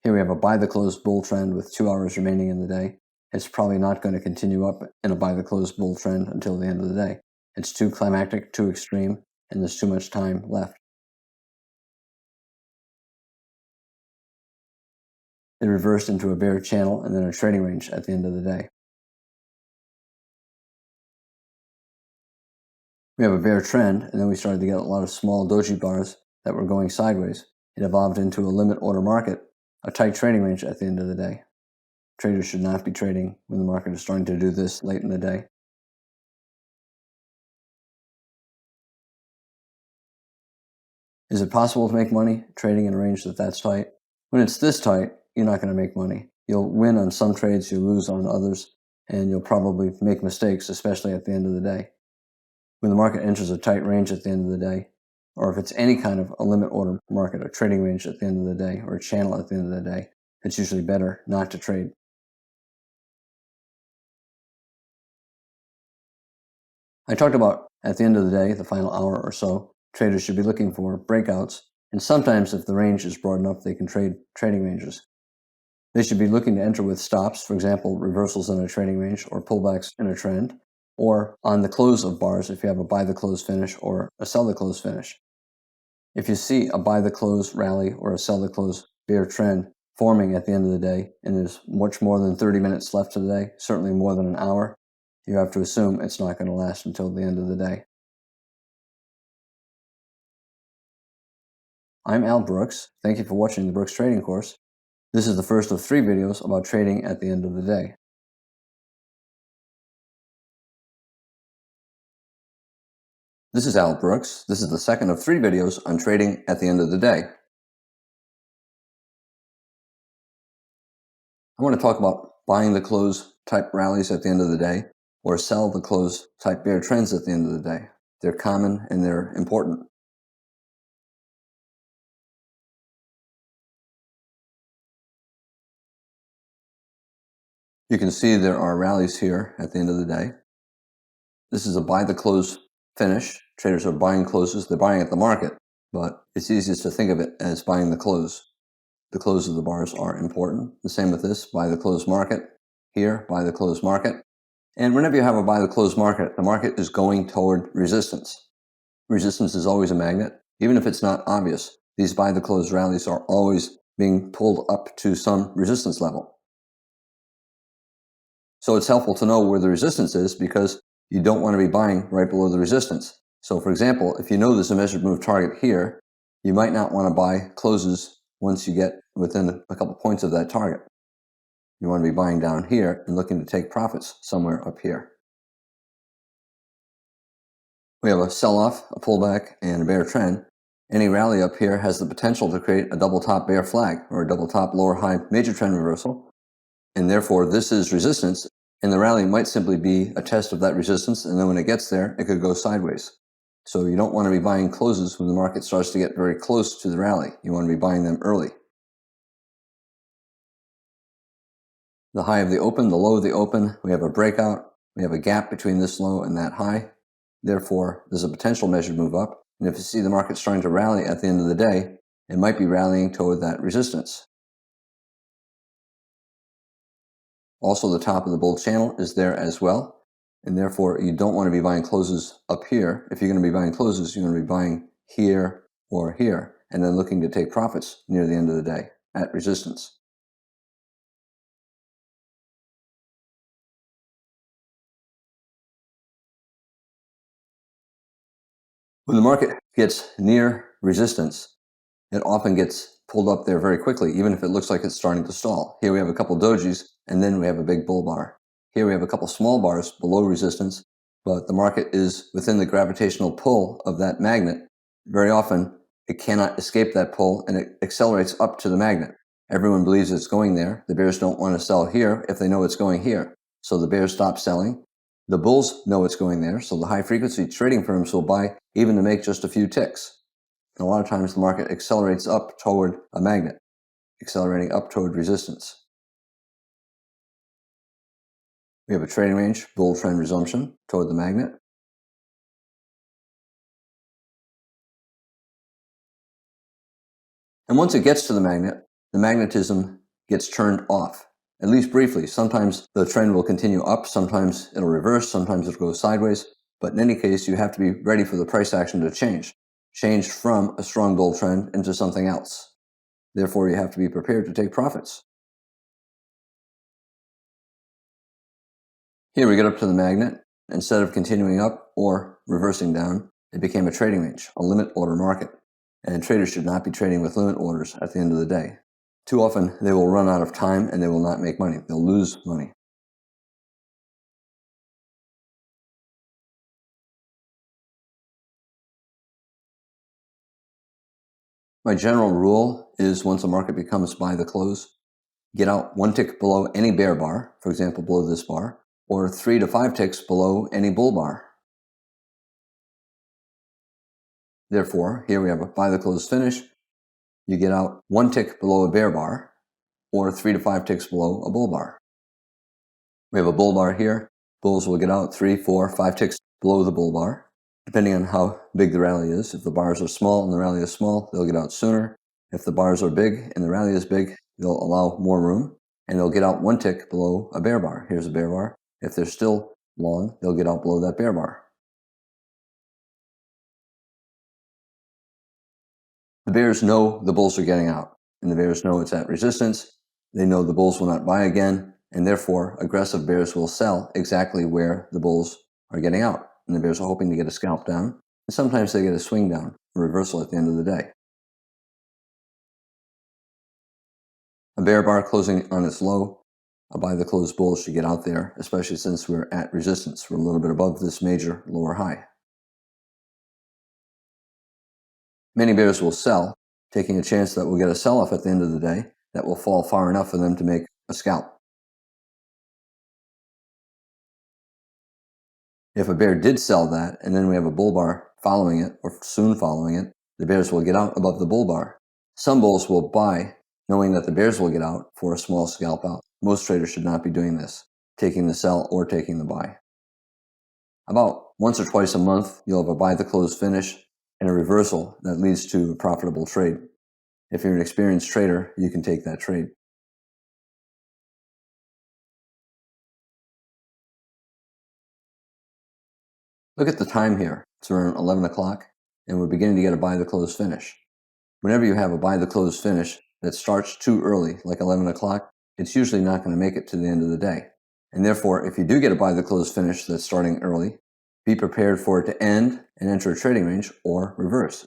Here we have a buy the close bull trend with 2 hours remaining in the day. It's probably not going to continue up in a buy the close bull trend until the end of the day. It's too climactic, too extreme, and there's too much time left. It reversed into a bear channel and then a trading range at the end of the day. We have a bear trend, and then we started to get a lot of small doji bars that were going sideways. It evolved into a limit order market, a tight trading range at the end of the day. Traders should not be trading when the market is starting to do this late in the day. Is it possible to make money trading in a range that's tight? When it's this tight, you're not going to make money. You'll win on some trades, you'll lose on others, and you'll probably make mistakes, especially at the end of the day. When the market enters a tight range at the end of the day, or if it's any kind of a limit order market, a trading range at the end of the day, or a channel at the end of the day, it's usually better not to trade. I talked about at the end of the day, the final hour or so, traders should be looking for breakouts, and sometimes if the range is broad enough, they can trade trading ranges. They should be looking to enter with stops, for example, reversals in a trading range or pullbacks in a trend, or on the close of bars if you have a buy the close finish or a sell the close finish. If you see a buy the close rally or a sell the close bear trend forming at the end of the day, and there's much more than 30 minutes left of the day, certainly more than an hour, you have to assume it's not going to last until the end of the day. I'm Al Brooks. Thank you for watching the Brooks Trading Course. This is the first of 3 videos about trading at the end of the day. This is Al Brooks. This is the second of 3 videos on trading at the end of the day. I want to talk about buying the close type rallies at the end of the day, or sell the close type bear trends at the end of the day. They're common and they're important. You can see there are rallies here at the end of the day. This is a buy the close finish. Traders are buying closes. They're buying at the market, but it's easiest to think of it as buying the close. The close of the bars are important. The same with this, buy the close market. Here, buy the close market. And whenever you have a buy the close market, the market is going toward resistance. Resistance is always a magnet. Even if it's not obvious, these buy the close rallies are always being pulled up to some resistance level. So it's helpful to know where the resistance is, because you don't want to be buying right below the resistance. So for example, if you know there's a measured move target here, you might not want to buy closes once you get within a couple points of that target. You want to be buying down here and looking to take profits somewhere up here. We have a sell-off, a pullback, and a bear trend. Any rally up here has the potential to create a double top bear flag, or a double top lower high major trend reversal. And therefore this is resistance, and the rally might simply be a test of that resistance, and then when it gets there, it could go sideways. So you don't want to be buying closes when the market starts to get very close to the rally. You want to be buying them early. The high of the open, the low of the open, we have a breakout. We have a gap between this low and that high. Therefore, there's a potential measured move up. And if you see the market starting to rally at the end of the day, it might be rallying toward that resistance. Also, the top of the bull channel is there as well. And therefore, you don't want to be buying closes up here. If you're going to be buying closes, you're going to be buying here or here, and then looking to take profits near the end of the day at resistance. When the market gets near resistance, it often gets pulled up there very quickly, even if it looks like it's starting to stall. Here we have a couple dojis, and then we have a big bull bar. Here we have a couple small bars below resistance, but the market is within the gravitational pull of that magnet. Very often, it cannot escape that pull, and it accelerates up to the magnet. Everyone believes it's going there. The bears don't want to sell here if they know it's going here. So the bears stop selling. The bulls know it's going there, so the high-frequency trading firms will buy even to make just a few ticks. And a lot of times the market accelerates up toward a magnet, accelerating up toward resistance. We have a trading range, bull trend resumption toward the magnet. And once it gets to the magnet, the magnetism gets turned off, at least briefly. Sometimes the trend will continue up, sometimes it'll reverse, sometimes it'll go sideways. But in any case, you have to be ready for the price action to change from a strong bull trend into something else. Therefore, you have to be prepared to take profits. Here we get up to the magnet. Instead of continuing up or reversing down, it became a trading range, a limit order market. And traders should not be trading with limit orders at the end of the day. Too often, they will run out of time and they will not make money. They'll lose money. My general rule is, once a market becomes buy the close, get out 1 tick below any bear bar, for example, below this bar, or 3 to 5 ticks below any bull bar. Therefore, here we have a buy the close finish. You get out 1 tick below a bear bar, or 3 to 5 ticks below a bull bar. We have a bull bar here. Bulls will get out 3, 4, 5 ticks below the bull bar, depending on how big the rally is. If the bars are small and the rally is small, they'll get out sooner. If the bars are big and the rally is big, they'll allow more room, and they'll get out 1 tick below a bear bar. Here's a bear bar. If they're still long, they'll get out below that bear bar. The bears know the bulls are getting out, and the bears know it's at resistance. They know the bulls will not buy again, and therefore aggressive bears will sell exactly where the bulls are getting out. And the bears are hoping to get a scalp down, and sometimes they get a swing down, a reversal at the end of the day. A bear bar closing on its low, a buy the close bull should get out there, especially since we're at resistance. We're a little bit above this major lower high. Many bears will sell, taking a chance that we'll get a sell-off at the end of the day that will fall far enough for them to make a scalp. If a bear did sell that, and then we have a bull bar following it, or soon following it, the bears will get out above the bull bar. Some bulls will buy, knowing that the bears will get out for a small scalp out. Most traders should not be doing this, taking the sell or taking the buy. About once or twice a month, you'll have a buy the close finish and a reversal that leads to a profitable trade. If you're an experienced trader, you can take that trade. Look at the time here. It's around 11 o'clock, and we're beginning to get a buy the close finish. Whenever you have a buy the close finish that starts too early, like 11 o'clock, it's usually not going to make it to the end of the day. And therefore, if you do get a buy the close finish that's starting early, be prepared for it to end and enter a trading range or reverse,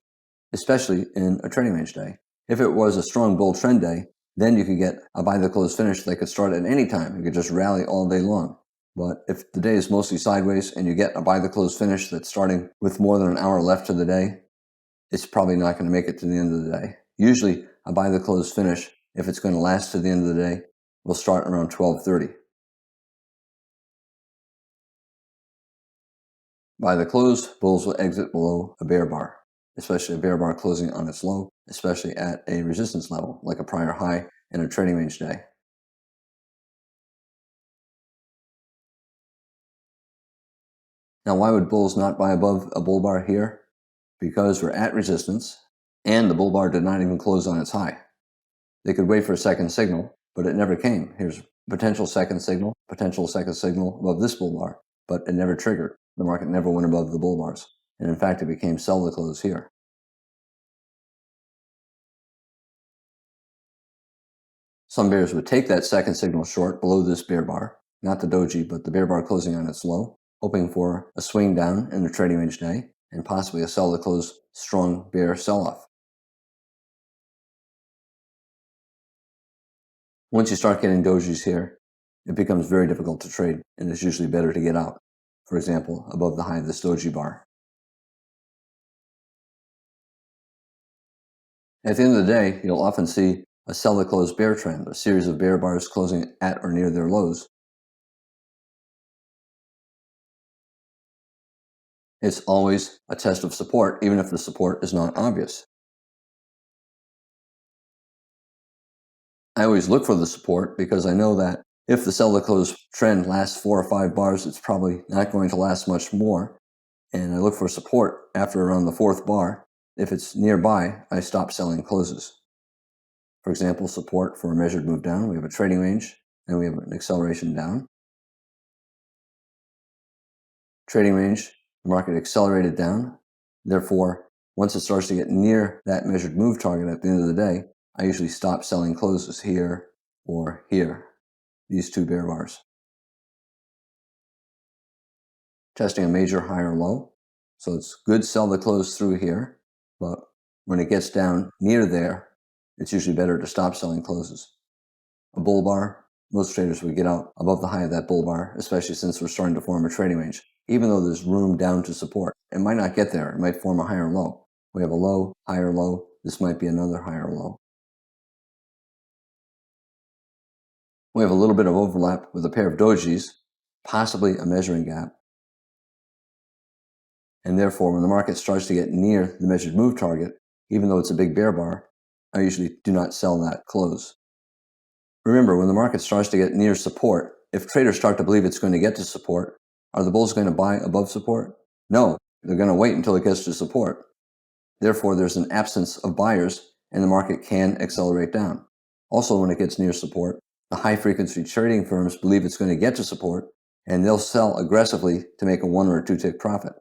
especially in a trading range day. If it was a strong bull trend day, then you could get a buy the close finish that could start at any time. You could just rally all day long. But if the day is mostly sideways and you get a buy the close finish that's starting with more than an hour left to the day, it's probably not going to make it to the end of the day. Usually a buy the close finish, if it's going to last to the end of the day, will start around 12:30. By the close, bulls will exit below a bear bar, especially a bear bar closing on its low, especially at a resistance level, like a prior high in a trading range day. Now, why would bulls not buy above a bull bar here? Because we're at resistance, and the bull bar did not even close on its high. They could wait for a second signal, but it never came. Here's potential second signal above this bull bar, but it never triggered. The market never went above the bull bars. And in fact, it became sell the close here. Some bears would take that second signal short below this bear bar, not the doji, but the bear bar closing on its low, hoping for a swing down in the trading range day and possibly a sell the close strong bear sell-off. Once you start getting dojis here, it becomes very difficult to trade, and it's usually better to get out. For example, above the high of this doji bar. At the end of the day, you'll often see a sell the close bear trend, a series of bear bars closing at or near their lows. It's always a test of support, even if the support is not obvious. I always look for the support because I know that if the sell the close trend lasts 4 or 5 bars, it's probably not going to last much more. And I look for support after around the 4th bar. If it's nearby, I stop selling closes. For example, support for a measured move down. We have a trading range, and we have an acceleration down. Trading range, the market accelerated down. Therefore, once it starts to get near that measured move target at the end of the day, I usually stop selling closes here or here, these two bear bars. Testing a major high or low. So it's good sell the close through here, but when it gets down near there, it's usually better to stop selling closes. A bull bar, most traders would get out above the high of that bull bar, especially since we're starting to form a trading range. Even though there's room down to support, it might not get there. It might form a higher low. We have a low, higher low. This might be another higher low. We have a little bit of overlap with a pair of dojis, possibly a measuring gap. And therefore, when the market starts to get near the measured move target, even though it's a big bear bar, I usually do not sell that close. Remember, when the market starts to get near support, if traders start to believe it's going to get to support, are the bulls going to buy above support? No, they're going to wait until it gets to support. Therefore, there's an absence of buyers and the market can accelerate down. Also, when it gets near support, the high-frequency trading firms believe it's going to get to support and they'll sell aggressively to make a 1 or 2 tick profit.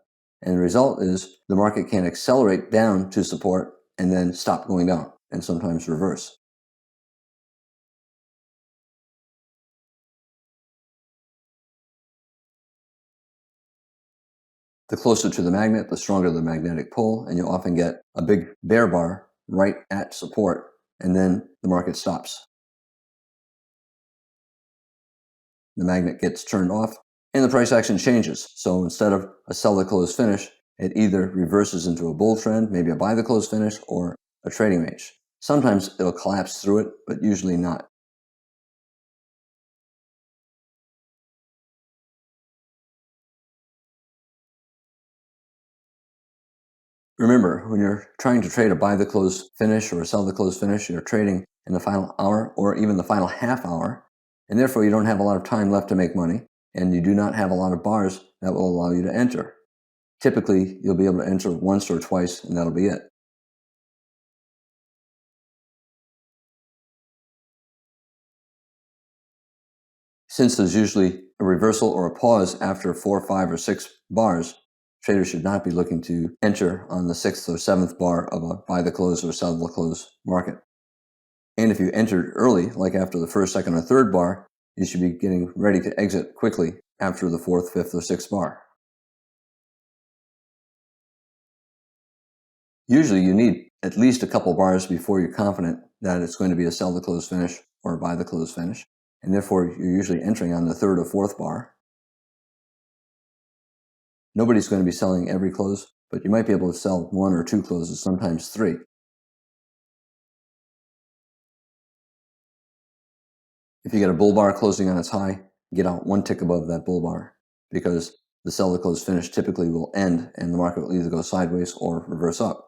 And the result is the market can accelerate down to support and then stop going down and sometimes reverse. The closer to the magnet, the stronger the magnetic pull, and you'll often get a big bear bar right at support, and then the market stops. the magnet gets turned off and the price action changes. So instead of a sell the close finish, it either reverses into a bull trend, maybe a buy the close finish, or a trading range. Sometimes it'll collapse through it, but usually not. Remember, when you're trying to trade a buy the close finish or a sell the close finish, you're trading in the final hour or even the final half hour, and therefore you don't have a lot of time left to make money, and you do not have a lot of bars that will allow you to enter. Typically, you'll be able to enter once or twice, and that'll be it. Since there's usually a reversal or a pause after 4, 5, or 6 bars, traders should not be looking to enter on the 6th or 7th bar of a buy the close or sell the close market. And if you entered early, like after the 1st, 2nd, or 3rd bar, you should be getting ready to exit quickly after the 4th, 5th, or 6th bar. Usually you need at least a couple bars before you're confident that it's going to be a sell the close finish or a buy the close finish, and therefore you're usually entering on the 3rd or 4th bar. Nobody's going to be selling every close, but you might be able to sell 1 or 2 closes, sometimes 3. If you get a bull bar closing on its high, get out 1 tick above that bull bar, because the sell the close finish typically will end and the market will either go sideways or reverse up.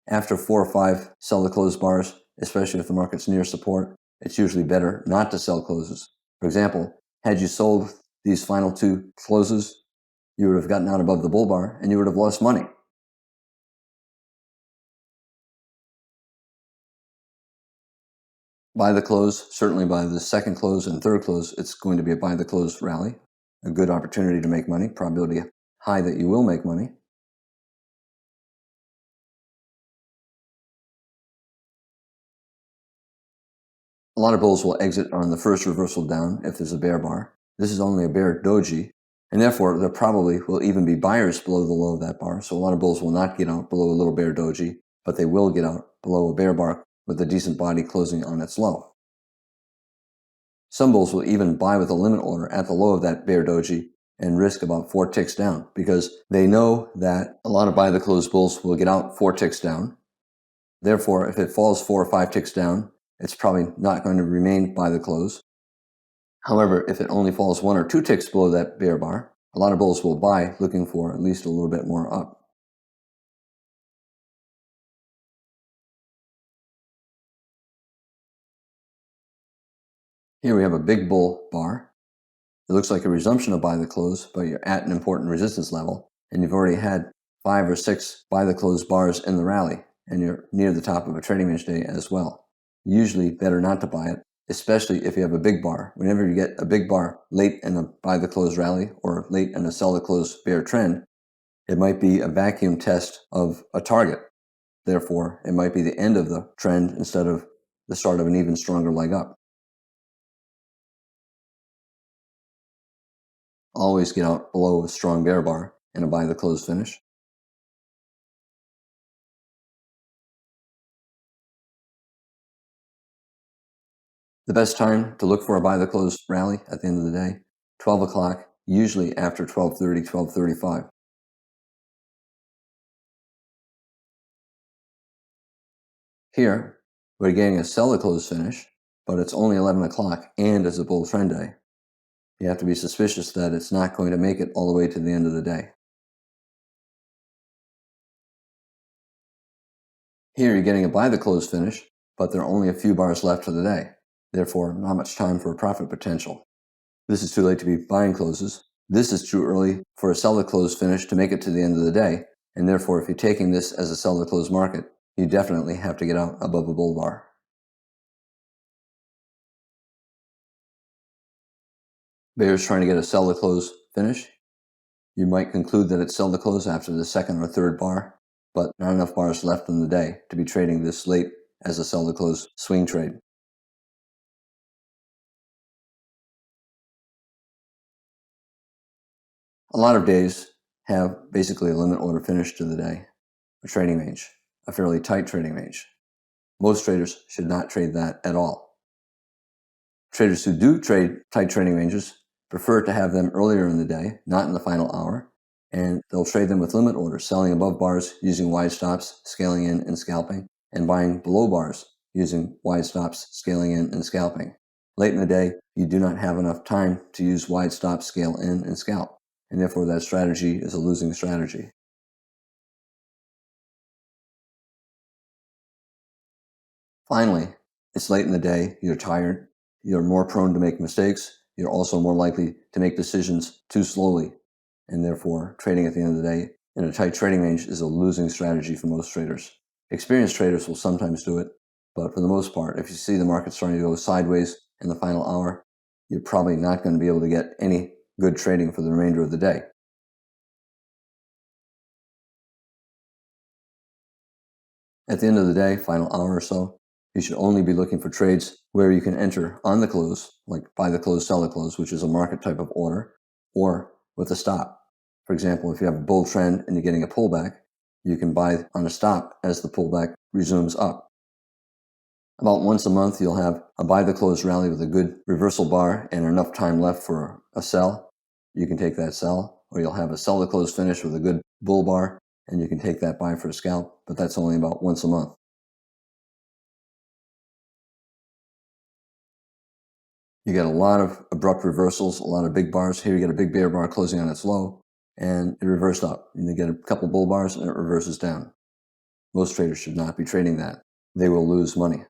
After 4 or 5 sell the close bars, especially if the market's near support, it's usually better not to sell closes. For example, had you sold these final 2 closes, you would have gotten out above the bull bar and you would have lost money. Buy the close, certainly by the 2nd close and 3rd close, it's going to be a buy the close rally, a good opportunity to make money, probability high that you will make money. A lot of bulls will exit on the first reversal down if there's a bear bar. This is only a bear doji, and therefore there probably will even be buyers below the low of that bar. So a lot of bulls will not get out below a little bear doji, but they will get out below a bear bar with a decent body closing on its low. Some bulls will even buy with a limit order at the low of that bear doji and risk about 4 ticks down, because they know that a lot of buy the close bulls will get out 4 ticks down. Therefore, if it falls 4 or 5 ticks down, it's probably not going to remain by the close. However, if it only falls 1 or 2 ticks below that bear bar, a lot of bulls will buy looking for at least a little bit more up. Here we have a big bull bar. It looks like a resumption of buy the close, but you're at an important resistance level, and you've already had 5 or 6 buy the close bars in the rally, and you're near the top of a trading range day as well. Usually better not to buy it, especially if you have a big bar. Whenever you get a big bar late in a buy the close rally or late in a sell the close bear trend, it might be a vacuum test of a target. Therefore, it might be the end of the trend instead of the start of an even stronger leg up. Always get out below a strong bear bar and a buy the close finish. The best time to look for a buy the close rally at the end of the day, 12 o'clock, usually after 12:30, 12:35. Here, we're getting a sell the close finish, but it's only 11 o'clock and it's a bull trend day. You have to be suspicious that it's not going to make it all the way to the end of the day. Here, you're getting a buy the close finish, but there are only a few bars left for the day. Therefore, not much time for a profit potential. This is too late to be buying closes. This is too early for a sell the close finish to make it to the end of the day, and therefore if you're taking this as a sell the close market, you definitely have to get out above a bull bar. Bears trying to get a sell the close finish. You might conclude that it's sell the close after the 2nd or 3rd bar, but not enough bars left in the day to be trading this late as a sell the close swing trade. A lot of days have basically a limit order finish to the day, a trading range, a fairly tight trading range. Most traders should not trade that at all. Traders who do trade tight trading ranges prefer to have them earlier in the day, not in the final hour, and they'll trade them with limit orders, selling above bars using wide stops, scaling in and scalping, and buying below bars using wide stops, scaling in and scalping. Late in the day, you do not have enough time to use wide stops, scale in, and scalp, and therefore that strategy is a losing strategy. Finally, it's late in the day, you're tired, you're more prone to make mistakes, you're also more likely to make decisions too slowly, and therefore trading at the end of the day in a tight trading range is a losing strategy for most traders. Experienced traders will sometimes do it, but for the most part, if you see the market starting to go sideways in the final hour, you're probably not going to be able to get any good trading for the remainder of the day. At the end of the day, final hour or so, you should only be looking for trades where you can enter on the close, like buy the close, sell the close, which is a market type of order, or with a stop. For example, if you have a bull trend and you're getting a pullback, you can buy on a stop as the pullback resumes up. About once a month, you'll have a buy the close rally with a good reversal bar and enough time left for a sell. You can take that sell, or you'll have a sell the close finish with a good bull bar, and you can take that buy for a scalp, but that's only about once a month. You get a lot of abrupt reversals, a lot of big bars. Here you get a big bear bar closing on its low, and it reversed up. And you get a couple bull bars, and it reverses down. Most traders should not be trading that. They will lose money.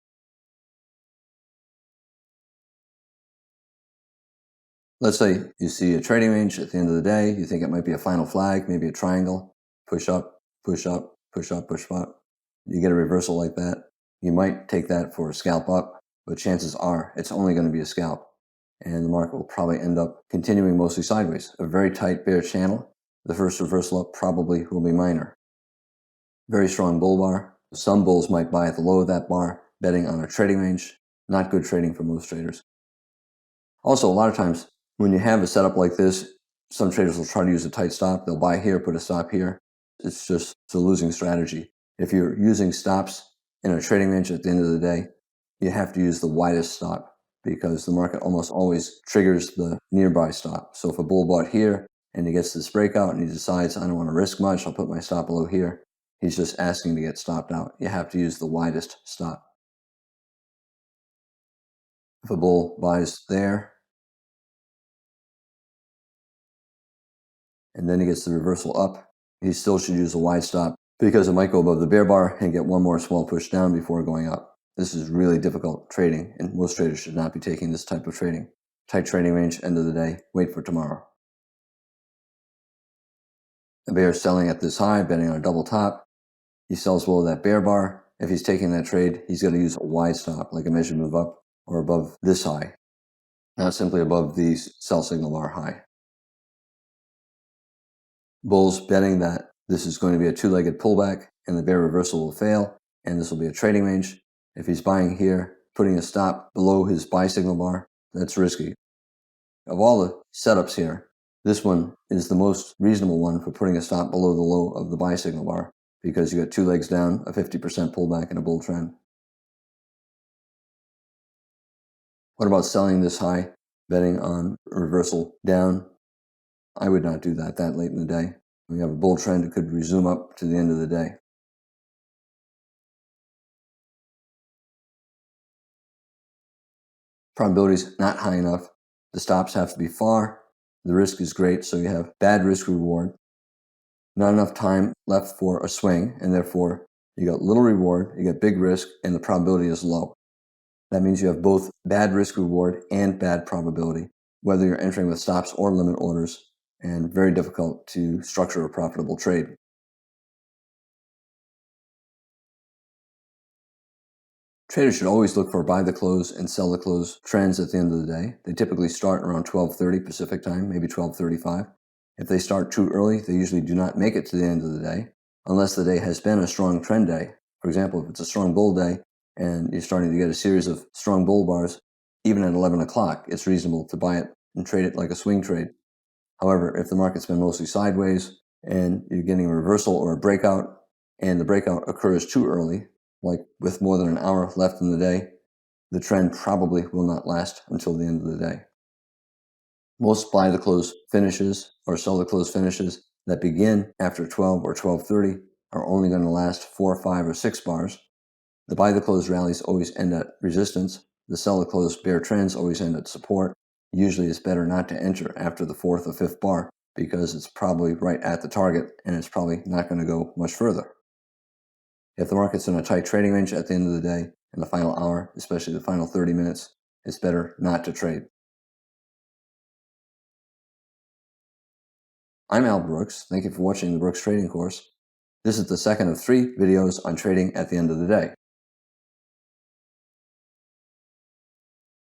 Let's say you see a trading range at the end of the day. You think it might be a final flag, maybe a triangle, push up, push up, push up, push up. You get a reversal like that. You might take that for a scalp up, but chances are it's only going to be a scalp. And the market will probably end up continuing mostly sideways. A very tight bear channel. The first reversal up probably will be minor. Very strong bull bar. Some bulls might buy at the low of that bar, betting on a trading range. Not good trading for most traders. Also, a lot of times when you have a setup like this, some traders will try to use a tight stop. They'll buy here, put a stop here. It's a losing strategy. If you're using stops in a trading range at the end of the day, you have to use the widest stop because the market almost always triggers the nearby stop. So if a bull bought here and he gets this breakout and he decides, I don't want to risk much, I'll put my stop below here, he's just asking to get stopped out. You have to use the widest stop. If a bull buys there, and then he gets the reversal up, he still should use a wide stop because it might go above the bear bar and get one more small push down before going up. This is really difficult trading, and most traders should not be taking this type of trading. Tight trading range, end of the day, wait for tomorrow. The bear is selling at this high, betting on a double top. He sells below that bear bar. If he's taking that trade, he's going to use a wide stop, like a measured move up or above this high, not simply above the sell signal bar high. Bulls betting that this is going to be a two-legged pullback and the bear reversal will fail, and this will be a trading range. If he's buying here, putting a stop below his buy signal bar, that's risky. Of all the setups here, this one is the most reasonable one for putting a stop below the low of the buy signal bar because you got two legs down, a 50% pullback, and a bull trend. What about selling this high, betting on reversal down? I would not do that late in the day. When you have a bull trend, it could resume up to the end of the day. Probability is not high enough. The stops have to be far. The risk is great, so you have bad risk reward. Not enough time left for a swing, and therefore you got little reward, you got big risk, and the probability is low. That means you have both bad risk reward and bad probability, whether you're entering with stops or limit orders, and very difficult to structure a profitable trade. Traders should always look for buy the close and sell the close trends at the end of the day. They typically start around 12:30 Pacific time, maybe 12:35. If they start too early, they usually do not make it to the end of the day unless the day has been a strong trend day. For example, if it's a strong bull day and you're starting to get a series of strong bull bars, even at 11 o'clock, it's reasonable to buy it and trade it like a swing trade. However, if the market's been mostly sideways and you're getting a reversal or a breakout and the breakout occurs too early, like with more than an hour left in the day, the trend probably will not last until the end of the day. Most buy the close finishes or sell the close finishes that begin after 12 or 12:30 are only going to last 4, 5, or 6 bars. The buy the close rallies always end at resistance. The sell the close bear trends always end at support. Usually it's better not to enter after the 4th or 5th bar because it's probably right at the target and it's probably not going to go much further. If the market's in a tight trading range at the end of the day, in the final hour, especially the final 30 minutes, it's better not to trade. I'm Al Brooks. Thank you for watching the Brooks Trading Course. This is the second of 3 videos on trading at the end of the day.